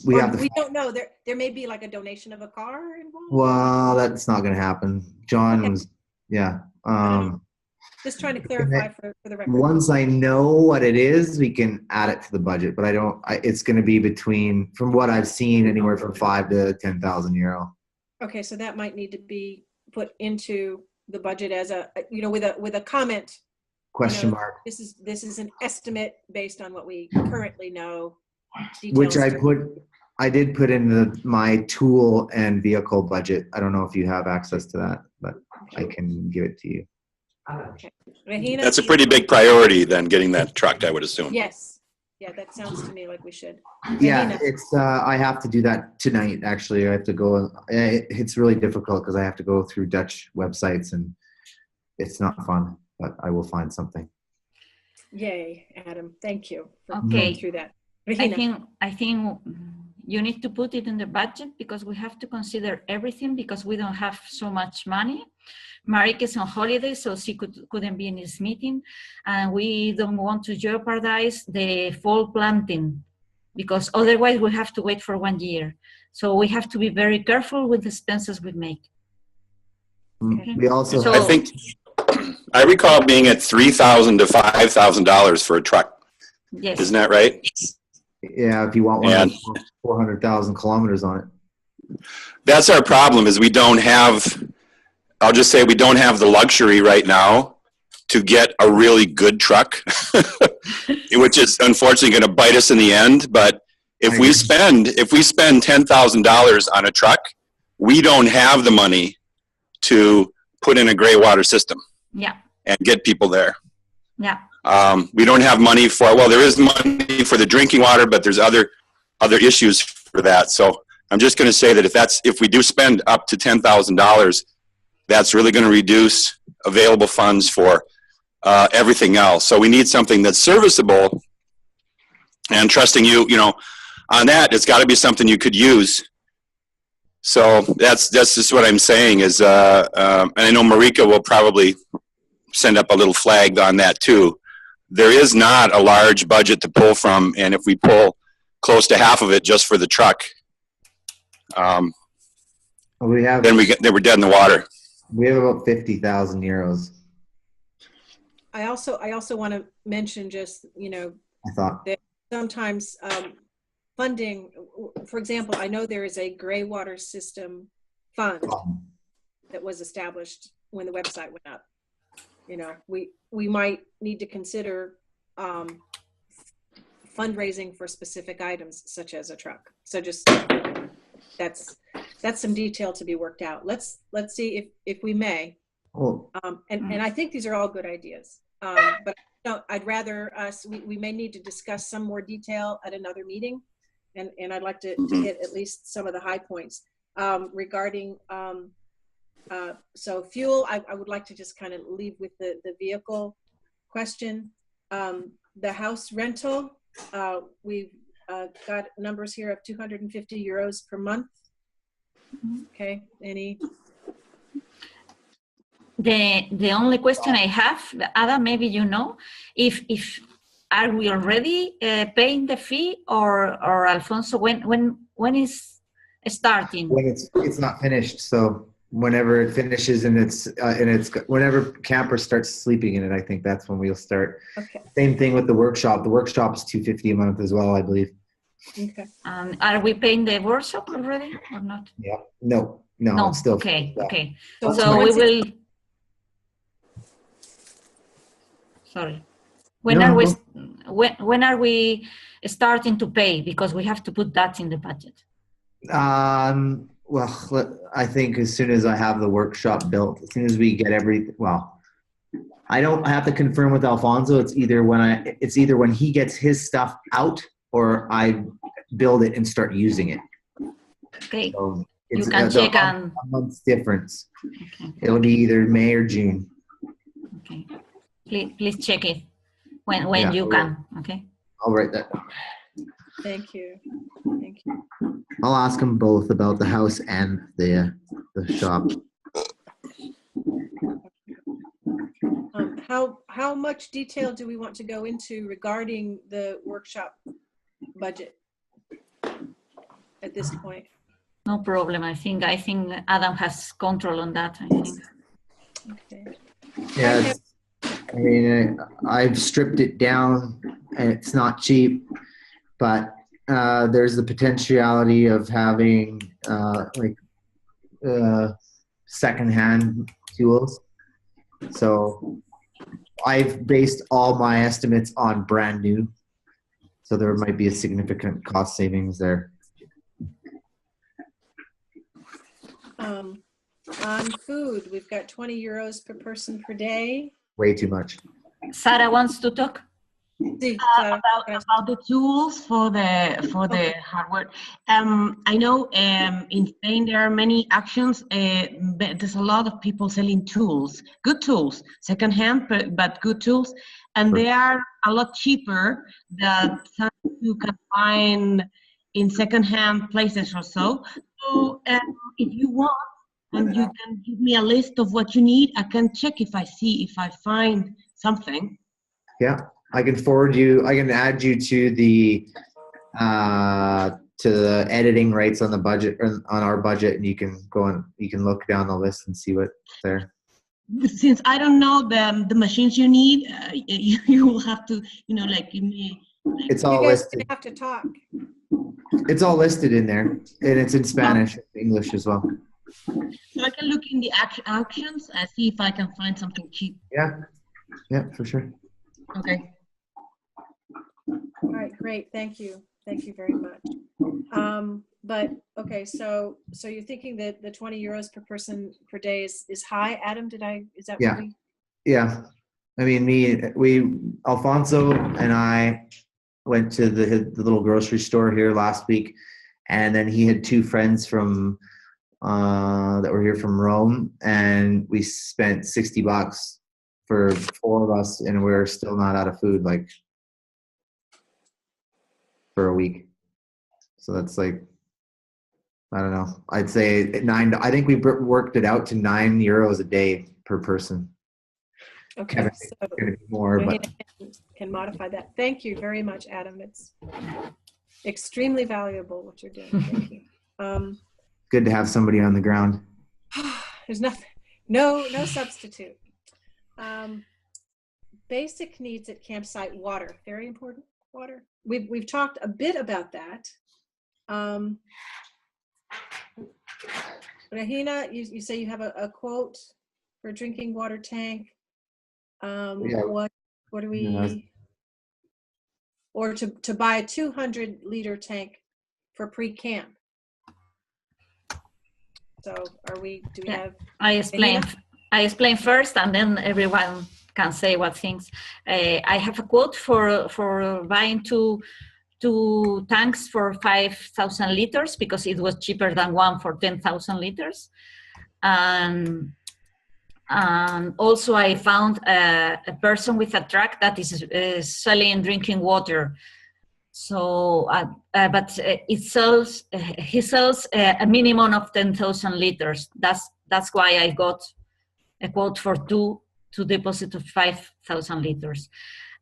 we don't know. There may be like a donation of a car involved. Well, that's not going to happen. John was, yeah. Just trying to clarify for the record. Once I know what it is, we can add it to the budget. But it's going to be between, from what I've seen, anywhere from 5,000 to 10,000 euro. Okay, so that might need to be put into the budget as with a comment. Question mark. This is an estimate based on what we currently know. Which I did put in my tool and vehicle budget. I don't know if you have access to that, but I can give it to you. Okay. Regina, that's a pretty big priority then, getting that truck, I would assume. Yes. Yeah, that sounds to me like we should. Yeah, Regina. it's I have to do that tonight, actually. I have to go. It's really difficult because I have to go through Dutch websites, and it's not fun, but I will find something. Yay, Adam. Thank you for going through that. Regina. I think you need to put it in the budget, because we have to consider everything, because we don't have so much money. Marik is on holiday, so she couldn't be in this meeting, and we don't want to jeopardize the fall planting, because otherwise we have to wait for 1 year. So we have to be very careful with the expenses we make. Okay. We also, I think I recall being at $3,000 to $5,000 for a truck. Yes. Isn't that right? Yeah, if you want one, 400,000 kilometers on it. That's our problem, is we don't have, I'll just say we don't have the luxury right now to get a really good truck, which is unfortunately going to bite us in the end. But if we spend $10,000 on a truck, we don't have the money to put in a gray water system. Yeah. And get people there. Yeah. We don't have money for, well, there is money for the drinking water, but there's other issues for that. So I'm just going to say that if we do spend up to $10,000, that's really going to reduce available funds for everything else. So we need something that's serviceable, and trusting you, on that, it's got to be something you could use. So that's just what I'm saying is, and I know Marika will probably send up a little flag on that too. There is not a large budget to pull from, and if we pull close to half of it just for the truck, then we're dead in the water. We have about 50,000 euros. I also want to mention just, I thought that sometimes funding, for example, I know there is a gray water system fund that was established when the website went up. We might need to consider fundraising for specific items such as a truck. So just that's some detail to be worked out. Let's see if we may. And I think these are all good ideas. But I'd rather we may need to discuss some more detail at another meeting, and I'd like to hit at least some of the high points regarding. So fuel, I would like to just kind of leave with the vehicle question. The house rental, we've got numbers here of 250 euros per month. Okay, any? The only question I have, Adam, maybe if are we already paying the fee, or Alfonso, when is starting? When it's not finished, so whenever it finishes and it's whenever camper starts sleeping in it, I think that's when we'll start. Okay. Same thing with the workshop. The workshop is 250 a month as well, I believe. Okay. Are we paying the workshop already or not? Yeah. No. It's still okay. So we will. Sorry. When are we starting to pay? Because we have to put that in the budget. Well, I think as soon as I have the workshop built, as soon as we get I have to confirm with Alfonso. It's either when he gets his stuff out or I build it and start using it. Okay. So you can check a month's difference. Okay. It'll be either May or June. Okay. Please check it when you can. Okay. I'll write that down. Thank you. I'll ask them both about the house and the shop. How much detail do we want to go into regarding the workshop budget at this point? No problem. I think Adam has control on that. I think. Okay. Yeah. I mean, I've stripped it down, and it's not cheap, but there's the potentiality of having secondhand tools. So I've based all my estimates on brand new. So there might be a significant cost savings there. On food, we've got 20 euros per person per day. Way too much. Sarah wants to talk. About the tools for the hardware. I know in Spain there are many actions. But there's a lot of people selling tools, good tools, secondhand, but good tools, and they are a lot cheaper than some you can find in secondhand places or so. So if you want, and you can give me a list of what you need, I can check if I find something. Yeah. I can forward you. I can add you to the editing rights on the budget, or on our budget, and you can go and you can look down the list and see what's there. Since I don't know the machines you need, you will have to give me. It's all listed. You have to talk. It's all listed in there, and it's in Spanish, English as well. So I can look in the actions and see if I can find something cheap. Yeah, for sure. Okay. All right, great. Thank you very much. But okay, so you're thinking that the 20 euros per person per day is high, Adam? Is that yeah. Really? Yeah. I mean, Alfonso and I went to the little grocery store here last week, and then he had two friends from that were here from Rome, and we spent $60 for 4 of us, and we're still not out of food, like, for a week. So that's like, I don't know. I'd say I think we worked it out to €9 a day per person. Okay, so Gonna be more, but can modify that. Thank you very much, Adam. It's extremely valuable what you're doing. Thank you. Good to have somebody on the ground. There's nothing, no substitute. Basic needs at campsite: water, very important. Water. We've talked a bit about that. Regina, you say you have a quote for a drinking water tank. Yeah. What do we? Or to buy a 200-liter tank for pre-camp. So do we have? I explain first, and then everyone can say what things. I have a quote for buying two tanks for 5,000 liters because it was cheaper than one for 10,000 liters. And also I found a person with a truck that is selling drinking water. So, but he sells a minimum of 10,000 liters. That's why I got a quote for two deposit of 5,000 liters.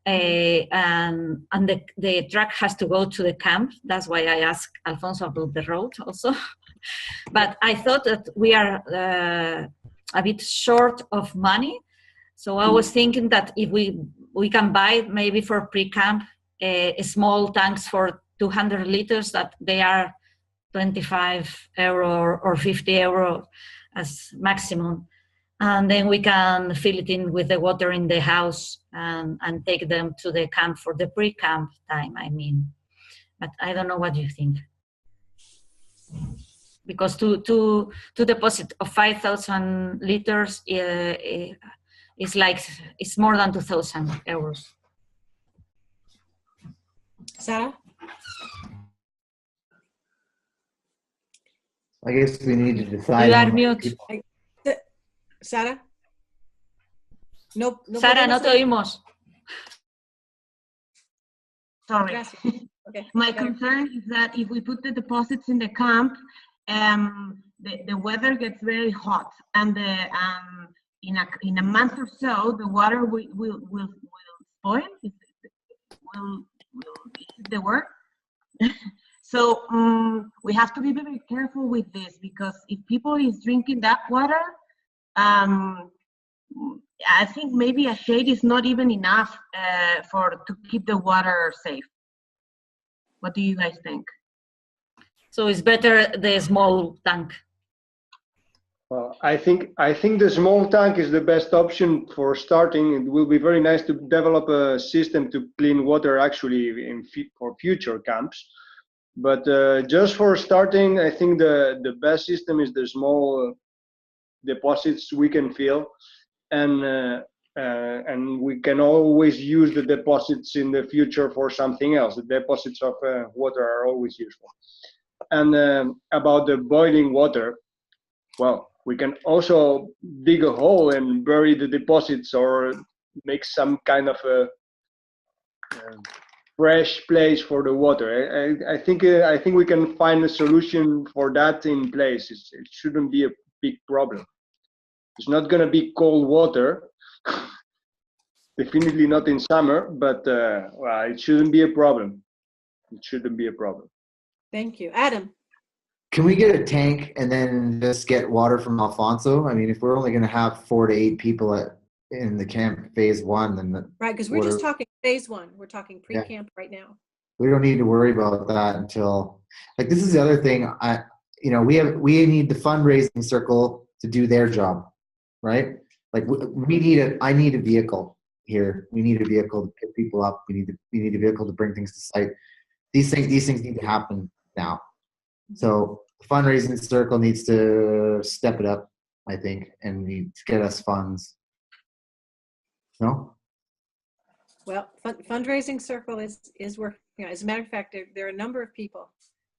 And the truck has to go to the camp. That's why I asked Alfonso about the road also. But I thought that we are a bit short of money. So I was thinking that if we can buy maybe for pre-camp small tanks for 200 liters, that they are €25 or €50 as maximum. And then we can fill it in with the water in the house and take them to the camp for the pre-camp time, I mean. But I don't know what you think. Because to deposit of 5,000 liters it's more than €2,000. Sarah? I guess we need to decide. You are mute. Sara? No, Sara, no te oímos. Sorry. Okay. My concern is that if we put the deposits in the camp, the weather gets very hot, and in a month or so, the water will spoil. Will is the word? So we have to be very careful with this, because if people is drinking that water, I think maybe a shade is not even enough to keep the water safe. What do you guys think? So it's better the small tank. Well, I think the small tank is the best option for starting. It will be very nice to develop a system to clean water actually for future camps. But just for starting, I think the best system is the small deposits we can fill, and we can always use the deposits in the future for something else. The deposits of water are always useful. And about the boiling water, well, we can also dig a hole and bury the deposits, or make some kind of a fresh place for the water. I think we can find a solution for that in place. It shouldn't be a big problem. It's not going to be cold water, definitely not in summer, but well, it shouldn't be a problem. It shouldn't be a problem. Thank you. Adam? Can we get a tank and then just get water from Alfonso? I mean, if we're only going to have 4 to 8 people in the camp phase 1, then right, because we're just talking phase 1. We're talking pre-camp right now. We don't need to worry about that until, like, this is the other thing. We need the fundraising circle to do their job, right? Like, I need a vehicle here. We need a vehicle to pick people up. We need a vehicle to bring things to site. These things need to happen now. So the fundraising circle needs to step it up, I think, and needs to get us funds. No? Well, fundraising circle is working. As a matter of fact, there are a number of people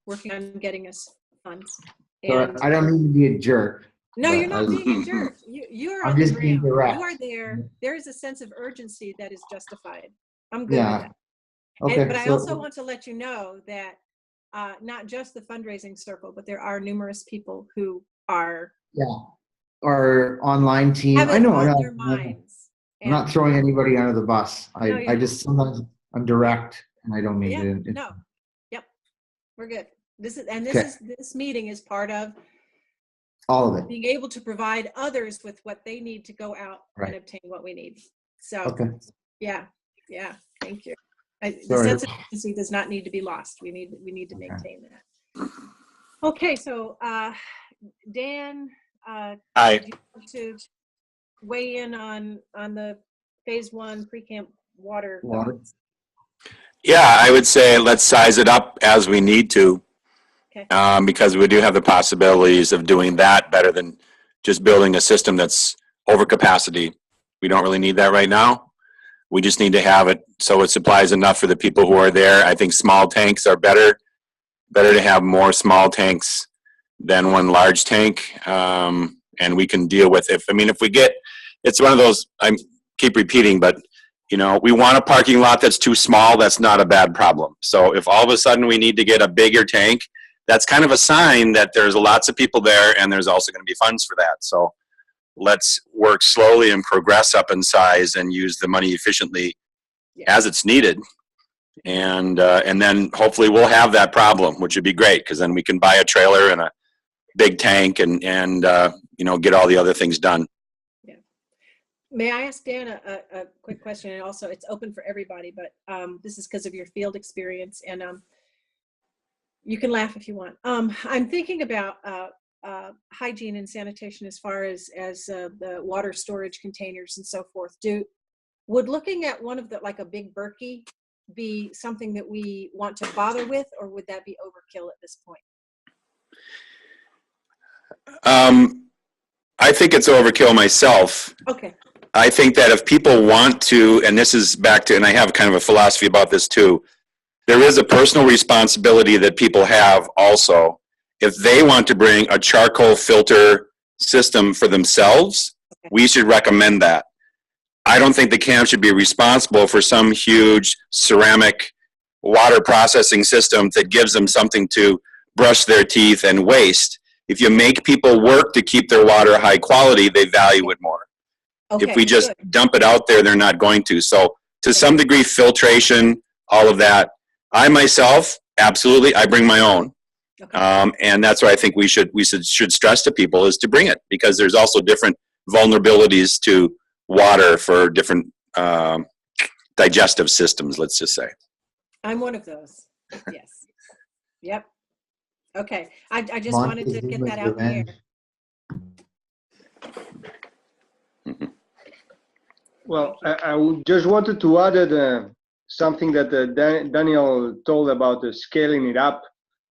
working on getting us funds. And I don't mean to be a jerk. no, you're not being a jerk. You're I'm on the just being ground. direct. You are there. There is a sense of urgency that is justified. I'm good with Yeah. that. Okay. But I also want to let you know that not just the fundraising circle, but there are numerous people who are our online team. have I it know. on their minds. I'm not throwing anybody under the bus. No, I just sometimes I'm direct and I don't mean to. No. Yep. We're good. This meeting is part of all of it. being able to provide others with what they need to go out and obtain what we need. So yeah. Thank you. The sense of urgency does not need to be lost. We need to maintain that. Okay, so Dan, Hi. do you want to weigh in on the phase 1 pre-camp water? Yeah, I would say let's size it up as we need to, because we do have the possibilities of doing that better than just building a system that's over capacity. We don't really need that right now. We just need to have it so it supplies enough for the people who are there. I think small tanks are better to have more small tanks than one large tank, and we can deal with if we get, it's one of those, I keep repeating, but we want a parking lot that's too small. That's not a bad problem. So if all of a sudden we need to get a bigger tank, that's kind of a sign that there's lots of people there and there's also going to be funds for that. So let's work slowly and progress up in size and use the money efficiently as it's needed. And then hopefully we'll have that problem, which would be great, because then we can buy a trailer and a big tank and get all the other things done. Yeah. May I ask Dan a quick question? And also it's open for everybody, but this is because of your field experience, and you can laugh if you want. I'm thinking about hygiene and sanitation as far as the water storage containers and so forth. Would looking at one of the, like a big Berkey, be something that we want to bother with, or would that be overkill at this point? I think it's overkill myself. Okay. I think that if people want to, and this is back to, and I have kind of a philosophy about this too, there is a personal responsibility that people have also. If they want to bring a charcoal filter system for themselves, we should recommend that. I don't think the camp should be responsible for some huge ceramic water processing system that gives them something to brush their teeth and waste. If you make people work to keep their water high quality, they value it more. Okay, if we just dump it out there, they're not going to. So to some degree, filtration, all of that. I myself, absolutely, I bring my own. Okay. And that's what I think we should stress to people, is to bring it, because there's also different vulnerabilities to water for different digestive systems, let's just say. I'm one of those. Yes. Yep. Okay. I just wanted to get that out here. Well, I just wanted to add something that Daniel told about scaling it up.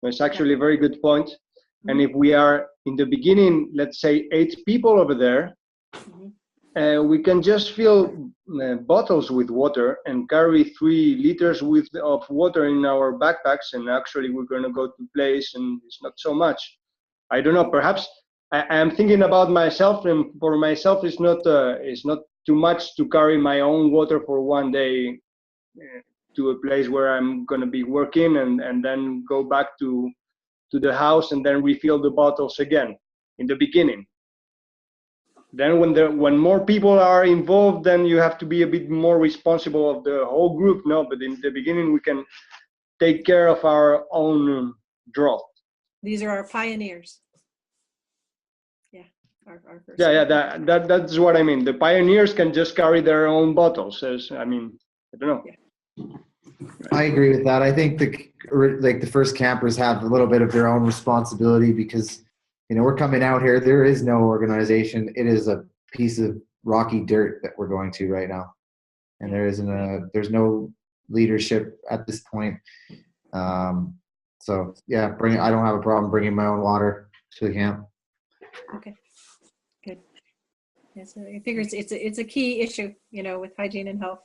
It's actually a very good point. Mm-hmm. And if we are in the beginning, let's say 8 people over there, mm-hmm. We can just fill bottles with water and carry 3 liters of water in our backpacks. And actually we're going to go to place and it's not so much. I don't know, perhaps I am thinking about myself, and for myself it's not too much to carry my own water for one day to a place where I'm going to be working, and then go back to the house and then refill the bottles again in the beginning. Then when more people are involved, then you have to be a bit more responsible of the whole group. No, but in the beginning we can take care of our own draw. These are our pioneers. Yeah. Our first that's what I mean. The pioneers can just carry their own bottles. I don't know. Yeah. I agree with that. I think the first campers have a little bit of their own responsibility, because we're coming out here. There is no organization. It is a piece of rocky dirt that we're going to right now, and there's no leadership at this point. So yeah, I don't have a problem bringing my own water to the camp. Okay, good. Yes, I figure it's a key issue, with hygiene and health.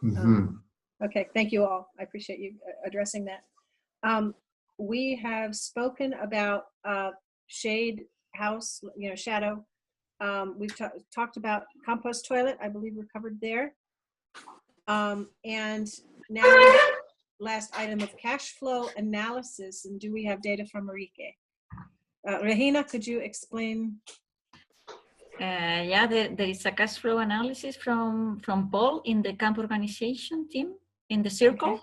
Mm-hmm. Okay, thank you all. I appreciate you addressing that. We have spoken about shade house, shadow. We've talked about compost toilet. I believe we're covered there. And now last item of cash flow analysis. And do we have data from Marique? Regina, could you explain? Yeah, there is a cash flow analysis from Paul in the camp organization team in the circle.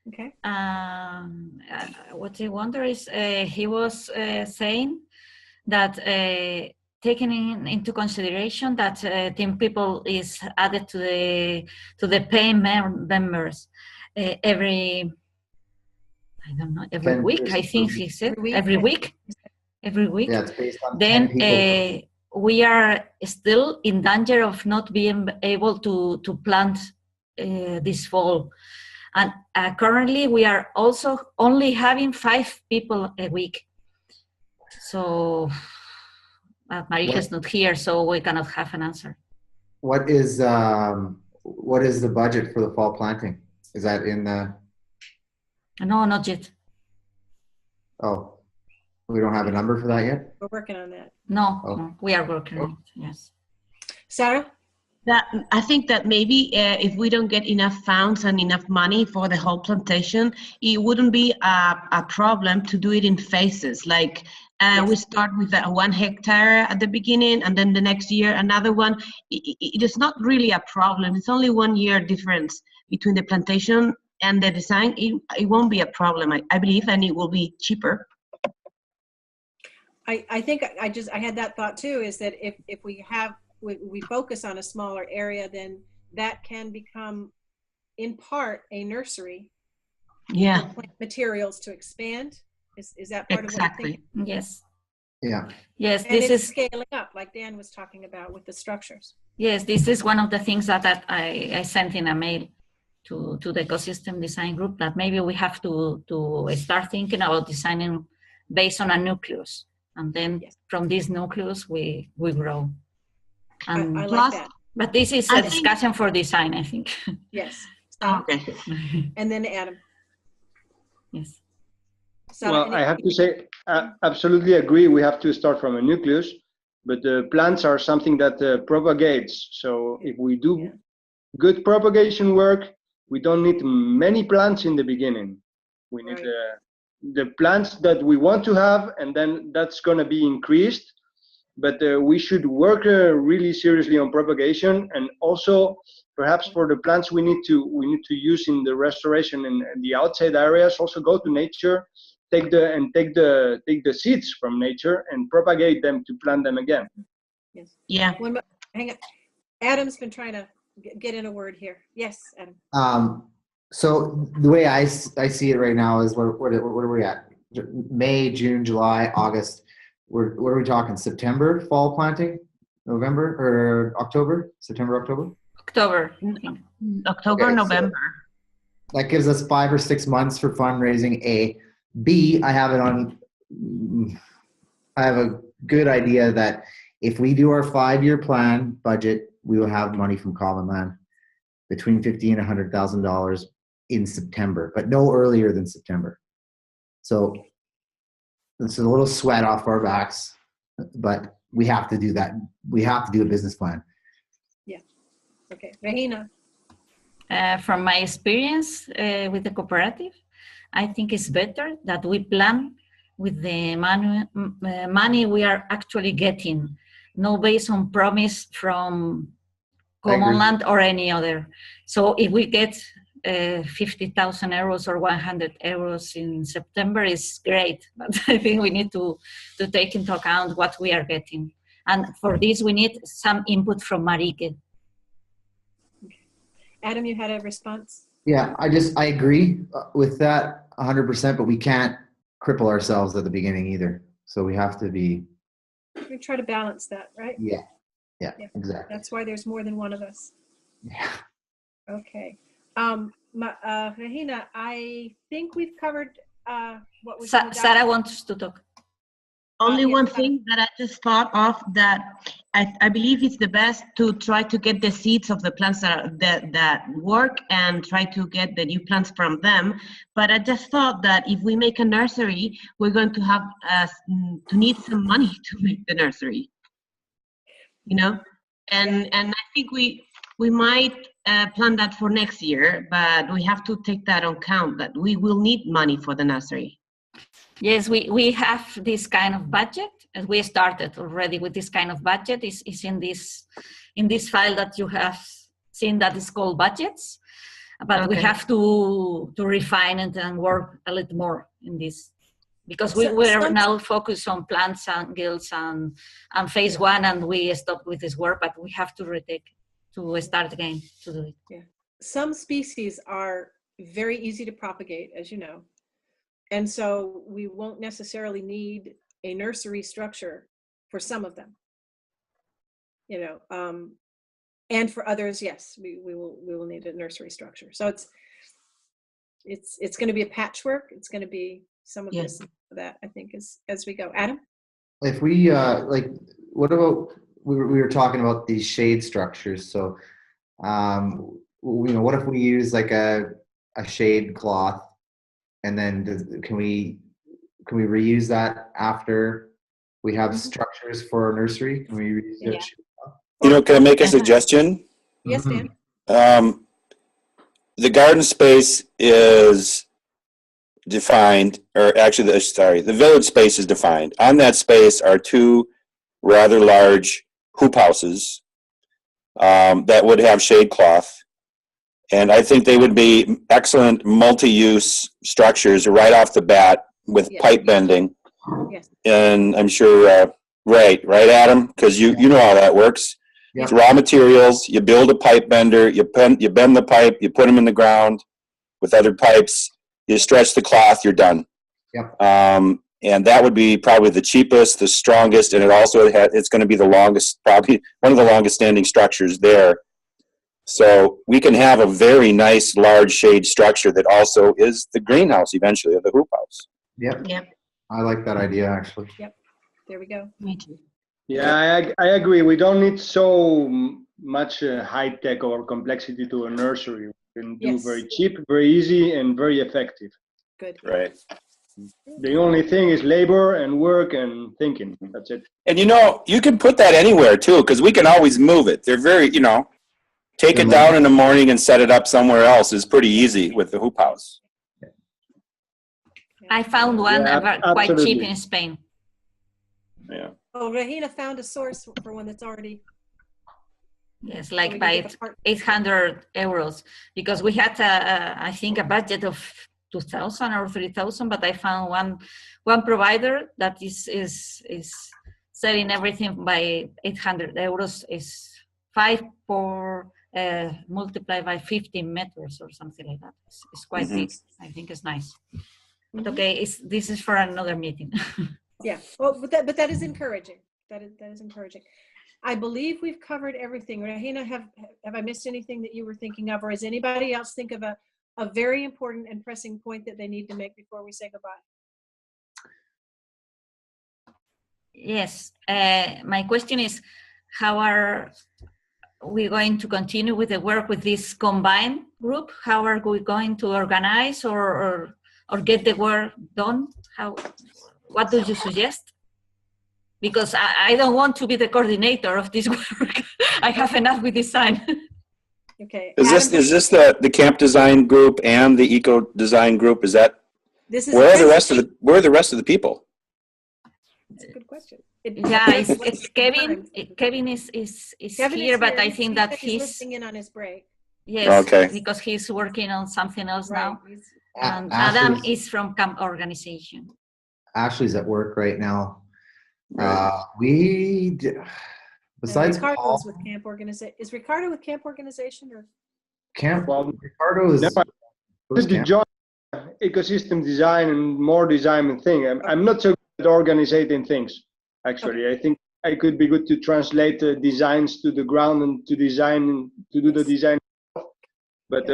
Okay. What I wonder is he was saying that taking into consideration that 10 people is added to the paying members every, I don't know, every week, I think he said, every week. Yeah, it's based on then 10 people. We are still in danger of not being able to plant this fall. And currently we are also only having 5 people a week. So Marique is not here, so we cannot have an answer. What is the budget for the fall planting? Is that in the? No, not yet. Oh, we don't have a number for that yet? We're working on that. No, no, we are working on it, yes. Sarah? I think that maybe if we don't get enough funds and enough money for the whole plantation, it wouldn't be a problem to do it in phases. Like we start with 1 hectare at the beginning, and then the next year another one. It is not really a problem. It's only 1 year difference between the plantation and the design. It won't be a problem, I believe, and it will be cheaper. I think I had that thought too, is that if we focus on a smaller area, then that can become in part a nursery. Yeah. Plant materials to expand. Is that part of what you're thinking? Yes. Yeah. Yes, and this is scaling up, like Dan was talking about with the structures. Yes, this is one of the things that I sent in a mail to the ecosystem design group, that maybe we have to start thinking about designing based on a nucleus. And then from this nucleus, we grow. And I like that. But this is a discussion for design, I think. Yes. Okay. And then Adam. Yes. So well, I have to say, I absolutely agree. We have to start from a nucleus, but the plants are something that propagates. So if we do good propagation work, we don't need many plants in the beginning. We need the plants that we want to have, and then that's going to be increased. But we should work really seriously on propagation, and also perhaps for the plants we need to use in the restoration and the outside areas. Also go to nature, take the seeds from nature and propagate them to plant them again. Yes. Yeah. Hang on. Adam's been trying to get in a word here. Yes, Adam. So the way I see it right now is what are we at? May, June, July, August. What are we talking? September fall planting? November or October? September, October? October. October, Okay, November. So that gives us 5 or 6 months for fundraising. A. B, I have a good idea that if we do our 5-year plan budget, we will have money from Common Land between $50,000 and $100,000 in September, but no earlier than September. So it's a little sweat off our backs, but we have to do that. We have to do a business plan. Yeah. Okay. Regina. From my experience with the cooperative, I think it's better that we plan with the money we are actually getting, no based on promise from Common Land or any other. So if we get 50,000 euros or 100 euros in September, is great, but I think we need to take into account what we are getting. And for this, we need some input from Marique. Okay. Adam, you had a response? Yeah, I agree with that 100%, but we can't cripple ourselves at the beginning either. So we have to be. We try to balance that, right? Yeah, exactly. That's why there's more than one of us. Yeah. Okay. Regina, I think we've covered what we Sarah wants to talk. only yeah, one thing that I just thought of, that I believe it's the best to try to get the seeds of the plants that work and try to get the new plants from them. But I just thought that if we make a nursery, we're going to have to need some money to make the nursery, you know? And I think we might plan that for next year, but we have to take that on count, that we will need money for the nursery. Yes, we have this kind of budget, and we started already with this kind of budget. Is in this file that you have seen that is called budgets, but we have to refine it and work a little more in this, because we're now focused on plants and gills and phase one, and we stopped with this work, but we have to start again to do it. Yeah, some species are very easy to propagate, as you know. And so we won't necessarily need a nursery structure for some of them, you know, and for others, yes, we will need a nursery structure. So it's going to be a patchwork. It's going to be some of this, that I think, as we go. Adam? If we what about, we were talking about these shade structures. So, what if we use like a shade cloth? And then can we reuse that after we have structures for a nursery? Can we reuse it? Can I make a suggestion? Yes, Dan. The garden space is defined, or actually, the village space is defined. On that space are two rather large hoop houses that would have shade cloth. And I think they would be excellent multi-use structures right off the bat with pipe bending. Yes. And I'm sure, right, Adam? Because you know how that works. It's raw materials. You build a pipe bender. You bend the pipe. You put them in the ground with other pipes. You stretch the cloth. You're done. Yep. And that would be probably the cheapest, the strongest, and it's going to be the longest, probably one of the longest standing structures there. So we can have a very nice large shade structure that also is the greenhouse eventually, or the hoop house. Yep. I like that idea, actually. Yep. There we go. Me too. Yeah, I agree. We don't need so much high tech or complexity to a nursery. We can do very cheap, very easy, and very effective. Good. Right. The only thing is labor and work and thinking. That's it. And you can put that anywhere too, because we can always move it. They're very, take it down in the morning and set it up somewhere else is pretty easy with the hoop house. I found one quite cheap in Spain. Yeah. Oh, Regina found a source for one that's already. Yes, like by 800 euros, because we had I think a budget of 2,000 or 3,000, but I found one provider that is selling everything by 800 euros is 5 for multiplied by 15 meters or something like that. It's quite big. I think it's nice. But okay, this is for another meeting. Yeah, well, but that is encouraging. That is encouraging. I believe we've covered everything. Regina, have I missed anything that you were thinking of, or does anybody else think of a very important and pressing point that they need to make before we say goodbye? Yes, my question is, how are we going to continue with the work with this combined group? How are we going to organize or get the work done? What do you suggest? Because I don't want to be the coordinator of this work. I have enough with design. Okay. Is this the camp design group and the eco design group? Is that where are the rest of the people? That's a good question. It's Kevin. Kevin is Kevin here, is but here. I think that he's listening in on his break. Yes, okay. Because he's working on something else now. And Ashley's, Adam is from camp organization. Ashley's at work right now. Besides Ricardo's with camp organization. Is Ricardo with camp organization or camp? Well, Ricardo is the joint ecosystem design and more design thing. I'm not so good at organizing things. Actually, I think I could be good to translate designs to the ground and to do the design. But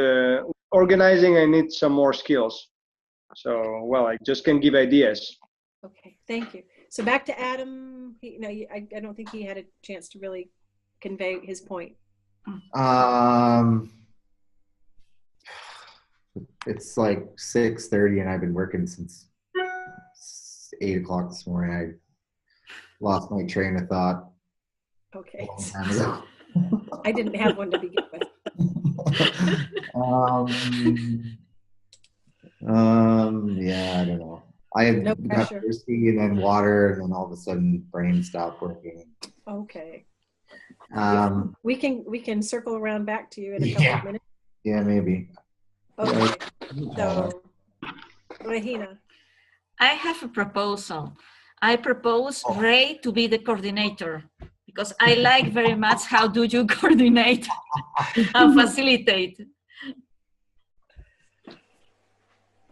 organizing, I need some more skills. So, I just can give ideas. Okay, thank you. So back to Adam. I don't think he had a chance to really convey his point. It's like 6:30 and I've been working since 8 o'clock this morning. I lost my train of thought. Okay. A long time ago. I didn't have one to begin with. Yeah, I don't know. I No got pressure. thirsty and then water, and then all of a sudden brain stopped working. Okay. We We can circle around back to you in a couple of minutes. Yeah, maybe. Okay. So, Regina. I have a proposal. I propose Ray to be the coordinator because I like very much how do you coordinate and facilitate.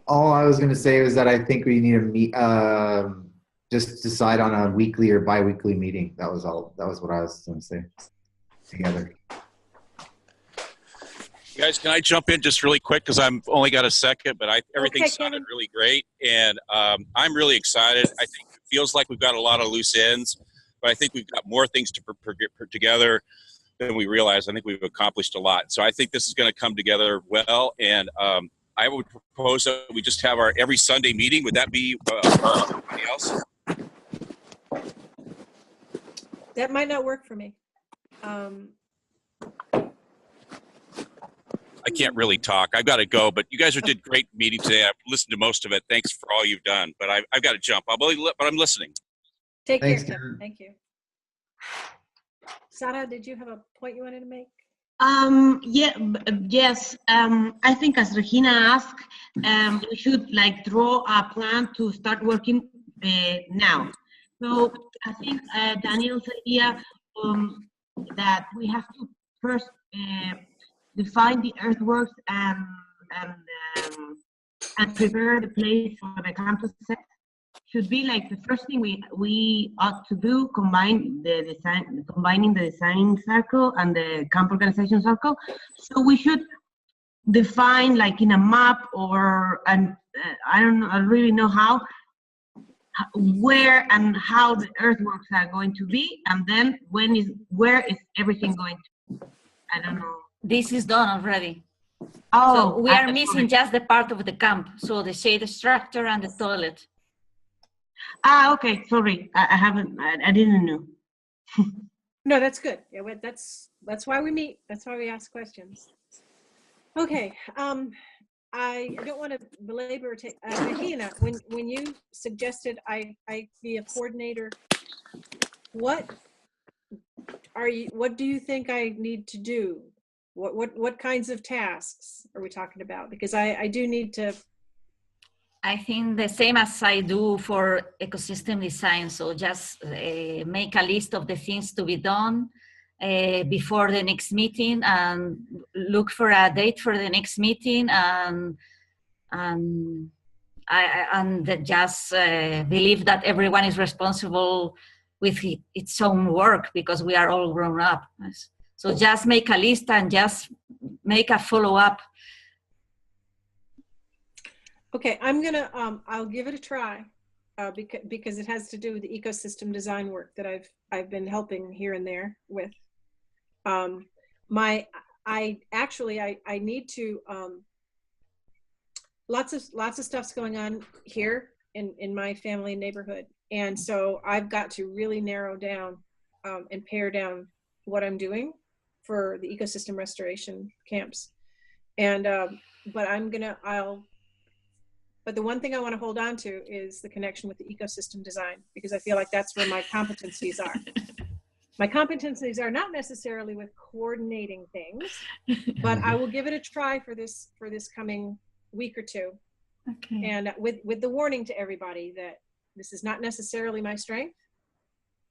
All I was going to say was that I think we need to meet, just decide on a weekly or bi-weekly meeting. That was all. That was what I was going to say. Together. Guys, can I jump in just really quick because I'm only got a second, but everything Okay, sounded Kevin. really great, and I'm really excited. I think it feels like we've got a lot of loose ends, but I think we've got more things to put together than we realize. I think we've accomplished a lot, so I think this is going to come together well. And I would propose that we just have our every Sunday meeting. Would that be anybody else? That might not work for me. I can't really talk. I've got to go, but you guys did great meeting today. I've listened to most of it. Thanks for all you've done, but I've got to jump. But I'm listening. Thanks, Care, Kevin. Thank you. Sarah, did you have a point you wanted to make? Yes. I think as Regina asked, we should draw a plan to start working now. So I think Daniel's idea that we have to first define the earthworks and prepare the place for the campus set should be the first thing we ought to do, combining the design circle and the camp organization circle. So we should define in a map or I really know how where and how the earthworks are going to be, and then where is everything going to? I don't know. This is done already. Oh, so we are missing just the part of the camp, so the shade structure and the toilet. Okay. Sorry, I didn't know. No, that's good. Yeah, that's why we meet. That's why we ask questions. Okay. I don't want to belabor. Regina, when you suggested I be a coordinator, what do you think I need to do? What kinds of tasks are we talking about? Because I do need to. I think the same as I do for ecosystem design. So just make a list of the things to be done before the next meeting, and look for a date for the next meeting, and just believe that everyone is responsible with its own work because we are all grown up. So just make a list and just make a follow-up. Okay, I'm gonna I'll give it a try because it has to do with the ecosystem design work that I've been helping here and there with. I need to lots of stuff's going on here in my family and neighborhood, and so I've got to really narrow down and pare down what I'm doing for the ecosystem restoration camps. And but the one thing I want to hold on to is the connection with the ecosystem design, because I feel like that's where my competencies are. My competencies are not necessarily with coordinating things, but I will give it a try for this coming week or two. Okay. And with the warning to everybody that this is not necessarily my strength,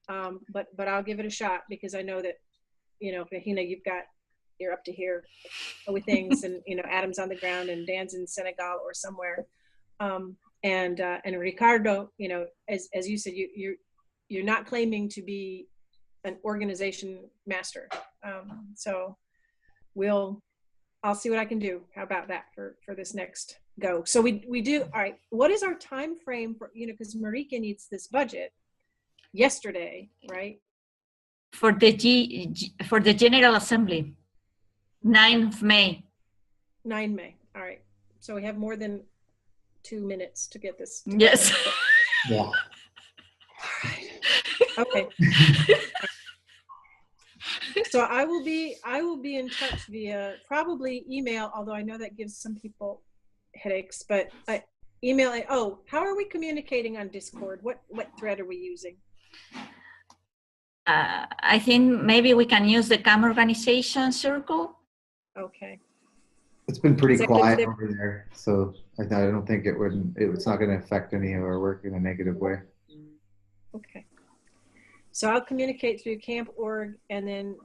but I'll give it a shot, because I know that, Regina, you're up to here with things, and Adam's on the ground and Dan's in Senegal or somewhere. And Ricardo, as you said, you're not claiming to be an organization master. So I'll see what I can do. How about that for this next go? So we do, all right, what is our time frame for, because Marika needs this budget. yesterday, right? For the for the General Assembly, 9th of May. 9 May. All right. So we have more than 2 minutes to get this. Yes. Yeah. Okay. So I will be in touch via probably email, although I know that gives some people headaches, but email. Oh, how are we communicating on Discord? What thread are we using? I think maybe we can use the CAM organization circle. Okay. It's been pretty quiet over there, so I don't think it's not going to affect any of our work in a negative way. Okay. So I'll communicate through camp.org and then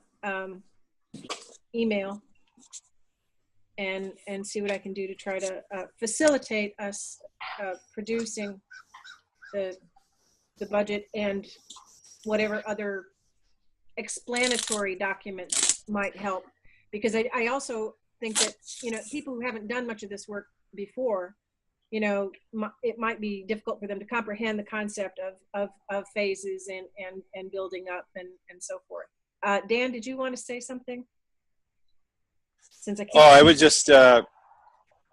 email and see what I can do to try to facilitate us producing the budget and whatever other explanatory documents might help, because I also think that, you know, people who haven't done much of this work before, you know, it might be difficult for them to comprehend the concept of phases and building up and so forth. Dan, did you want to say something? Since I can't. Oh, I would just, yeah,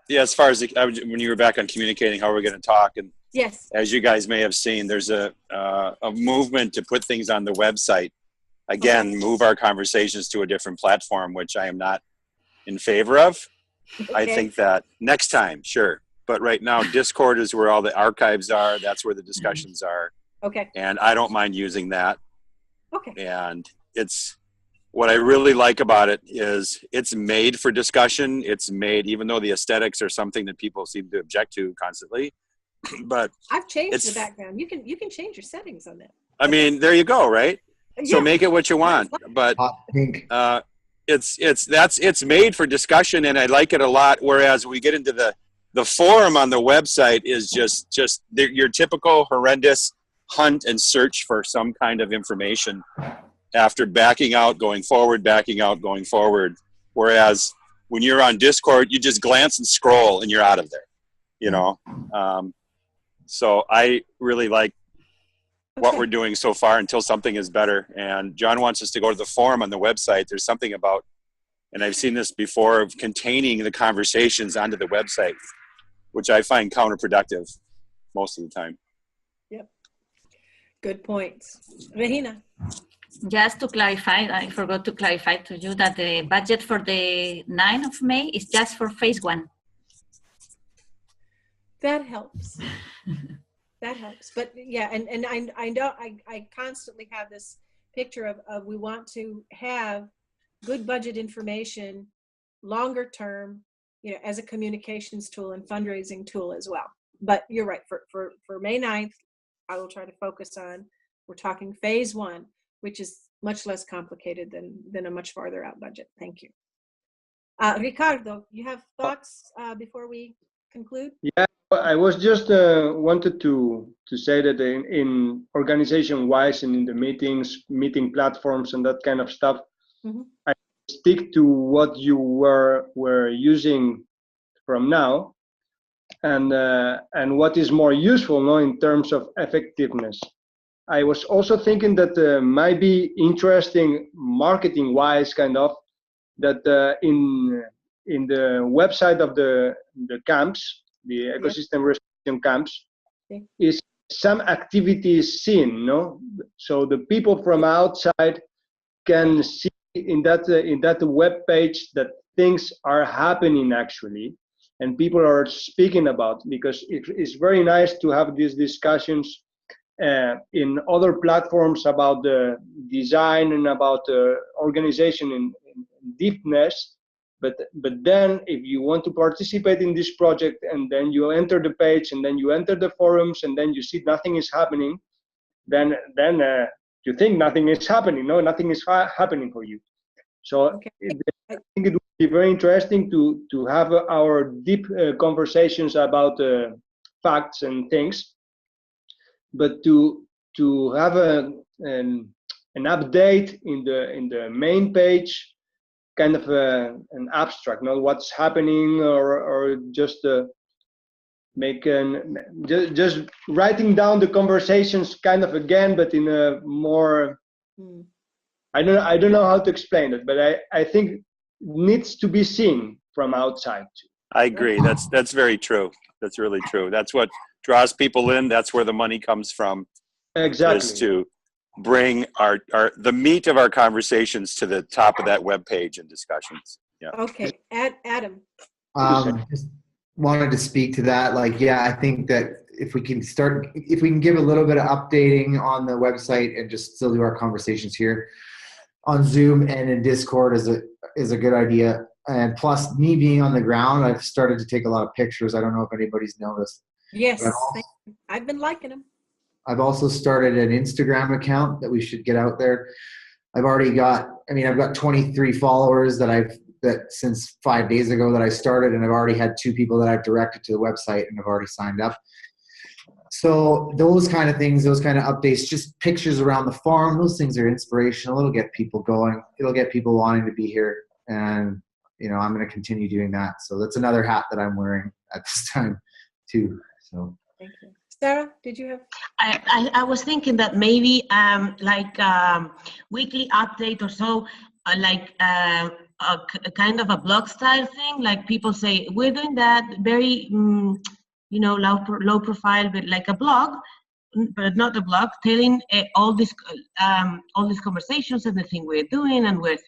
as far as when you were back on communicating how we're going to talk, and yes, as you guys may have seen, there's a movement to put things on the website. Again, okay. Move our conversations to a different platform, which I am not in favor of. Okay. I think that next time, sure. But right now, Discord is where all the archives are. That's where the discussions are. Okay. And I don't mind using that. Okay. And what I really like about it is it's made for discussion. It's made, even though the aesthetics are something that people seem to object to constantly. But I've changed the background. You can change your settings on that. I mean, there you go, right? Yeah. So make it what you want. But it's made for discussion, and I like it a lot. Whereas we get into the forum on the website is just your typical horrendous hunt and search for some kind of information after backing out, going forward, backing out, going forward. Whereas when you're on Discord, you just glance and scroll and you're out of there, you know? So I really like what we're doing so far until something is better. And John wants us to go to the forum on the website. There's something about, and I've seen this before, of containing the conversations onto the website, which I find counterproductive most of the time. Yep. Good points. Regina. Just to clarify, I forgot to clarify to you that the budget for the 9th of May is just for phase 1. That helps. That helps. But yeah, and I know I constantly have this picture of we want to have good budget information longer term, you know, as a communications tool and fundraising tool as well. But you're right, for May 9th, I will try to focus on, we're talking phase 1, which is much less complicated than a much farther out budget. Thank you. Ricardo, you have thoughts before we conclude? Yeah, I was just wanted to say that in organization-wise and in the meeting platforms and that kind of stuff, I stick to what you were using from now, and what is more useful now in terms of effectiveness. I was also thinking that might be interesting marketing-wise, kind of, that in the website of the camps, the ecosystem restoration camps, is some activities seen, no? So the people from outside can see in that web page that things are happening actually, and people are speaking about, because it's very nice to have these discussions in other platforms about the design and about organization in deepness. But then if you want to participate in this project and then you enter the page and then you enter the forums and then you see nothing is happening, then you think nothing is happening. No, nothing is happening for you. So I think it would be very interesting to have our deep conversations about facts and things, but to have an update in the main page, kind of an abstract, not what's happening, or just just writing down the conversations kind of again, but in a more, I don't know how to explain it, but I think it needs to be seen from outside too. I agree. That's very true. That's really true. That's what draws people in. That's where the money comes from. Exactly. Is to bring the meat of our conversations to the top of that web page and discussions. Yeah. Okay, Adam. Just wanted to speak to that. Like, yeah, I think that if we can give a little bit of updating on the website and just still do our conversations here on Zoom and in Discord is a good idea. And plus, me being on the ground, I've started to take a lot of pictures. I don't know if anybody's noticed. Yes, I've been liking them. I've also started an Instagram account that we should get out there. I've got 23 followers that since 5 days ago that I started, and I've already had 2 people that I've directed to the website and have already signed up. So those kind of things, those kind of updates, just pictures around the farm, those things are inspirational. It'll get people going. It'll get people wanting to be here. And, I'm going to continue doing that. So that's another hat that I'm wearing at this time too. So. Thank you. Sarah, did you have? I was thinking that maybe weekly update or so, a kind of a blog style thing. Like people say, we're doing that very, low profile, but like a blog, but not a blog, telling all these conversations and the thing we're doing and what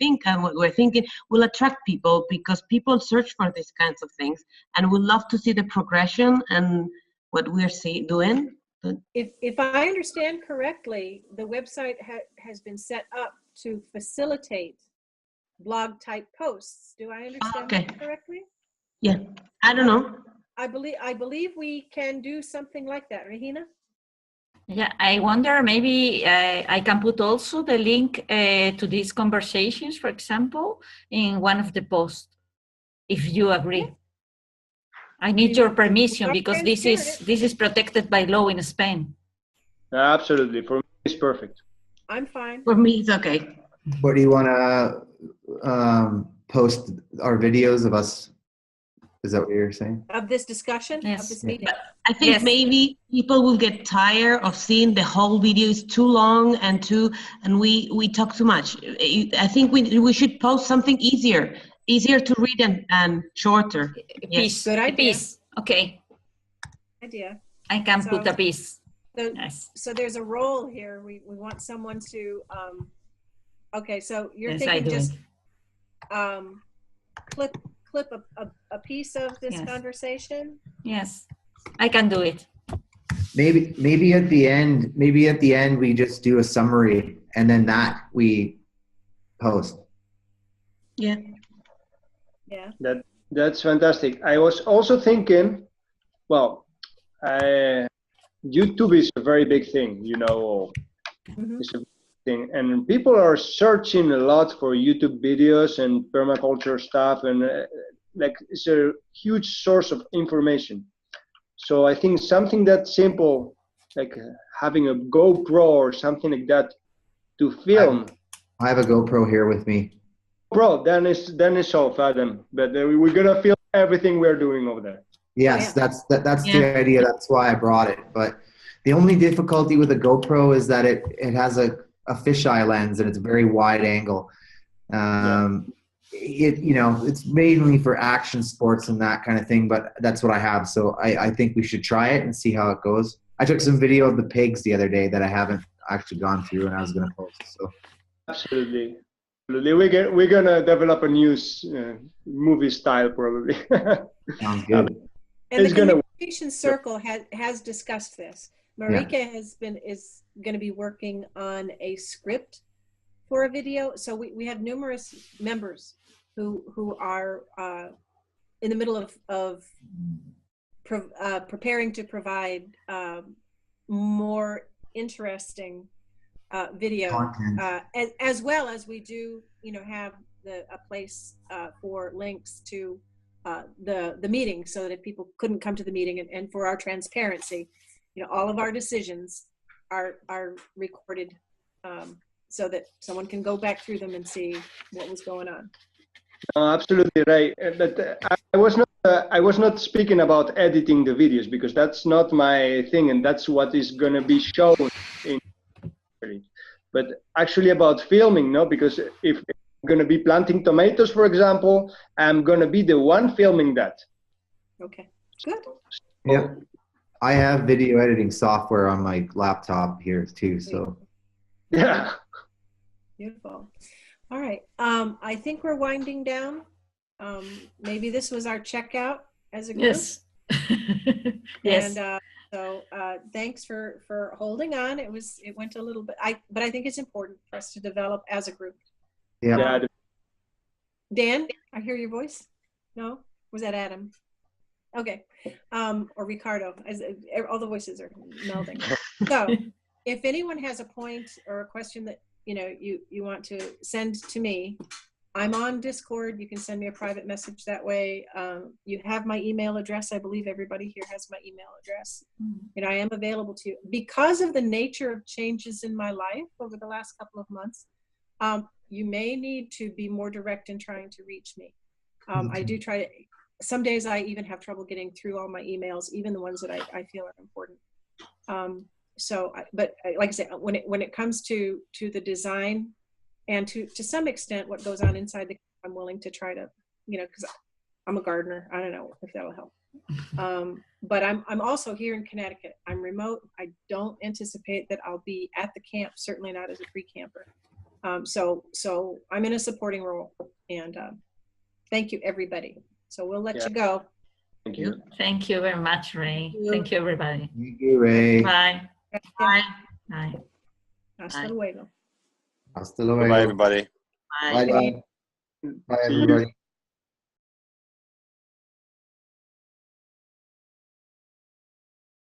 we're thinking will attract people, because people search for these kinds of things and would love to see the progression and what we're doing. If I understand correctly, the website has been set up to facilitate blog type posts. Do I understand that correctly? Yeah, I don't know. I believe we can do something like that, Regina. Yeah, I wonder, maybe I can put also the link to these conversations, for example, in one of the posts, if you agree. I need your permission because this is protected by law in Spain. Absolutely, for me it's perfect. I'm fine. For me, it's okay. What do you want to post our videos of us? Is that what you're saying? Of this discussion, yes. Of this meeting? I think maybe people will get tired of seeing the whole video is too long and we talk too much. I think we should post something easier to read and shorter. Piece. Good idea. Piece. Okay. Idea. I can put a piece. So there's a role here. We want someone to. Okay, so you're thinking just clip a piece of this conversation. Yes, I can do it. Maybe at the end we just do a summary and then that we post. Yeah. That's fantastic. I was also thinking, YouTube is a very big thing, It's a big thing, and people are searching a lot for YouTube videos and permaculture stuff, and it's a huge source of information. So I think something that simple, like having a GoPro or something like that to film. I have a GoPro here with me. Bro, then it's off, Adam. But we're gonna film everything we're doing over there. Yes, that's the idea. That's why I brought it. But the only difficulty with a GoPro is that it has a fisheye lens and it's a very wide angle. It's mainly for action sports and that kind of thing. But that's what I have. So I think we should try it and see how it goes. I took some video of the pigs the other day that I haven't actually gone through, and I was gonna post. So absolutely. We're gonna develop a new movie style probably. Sounds good. And the communication circle has discussed this. Marika is going to be working on a script for a video. So we have numerous members who are in the middle of preparing to provide more interesting video, as well as we do, have a place for links to the meeting, so that if people couldn't come to the meeting, and for our transparency, all of our decisions are recorded, so that someone can go back through them and see what was going on. Absolutely right. But I was not I was not speaking about editing the videos because that's not my thing, and that's what is going to be shown in. But actually about filming, no, because if I'm going to be planting tomatoes, for example, I'm going to be the one filming that. Okay, good. Yeah. I have video editing software on my laptop here too, so. Yeah. Beautiful. All right. I think we're winding down. Maybe this was our checkout as a group. Yes. Yes. And so thanks for holding on. It went a little bit, but I think it's important for us to develop as a group. Yeah. Dan, I hear your voice. No, was that Adam? Okay, or Ricardo. All the voices are melding. So, if anyone has a point or a question that you want to send to me, I'm on Discord. You can send me a private message that way. You have my email address. I believe everybody here has my email address. And I am available to you. Because of the nature of changes in my life over the last couple of months, you may need to be more direct in trying to reach me. I do try to, some days I even have trouble getting through all my emails, even the ones that I feel are important. But like I said, when it comes to the design, and to some extent what goes on inside the, I'm willing to try to, because I'm a gardener. I don't know if that'll help. But I'm also here in Connecticut. I'm remote. I don't anticipate that I'll be at the camp, certainly not as a pre-camper. So I'm in a supporting role, and thank you, everybody. So we'll let you go. Thank you. Thank you very much, Ray. Thank you, everybody. Thank you, Ray. Bye. Bye. Bye. Hasta luego. Hasta luego. Bye, everybody. Bye. Bye, everybody.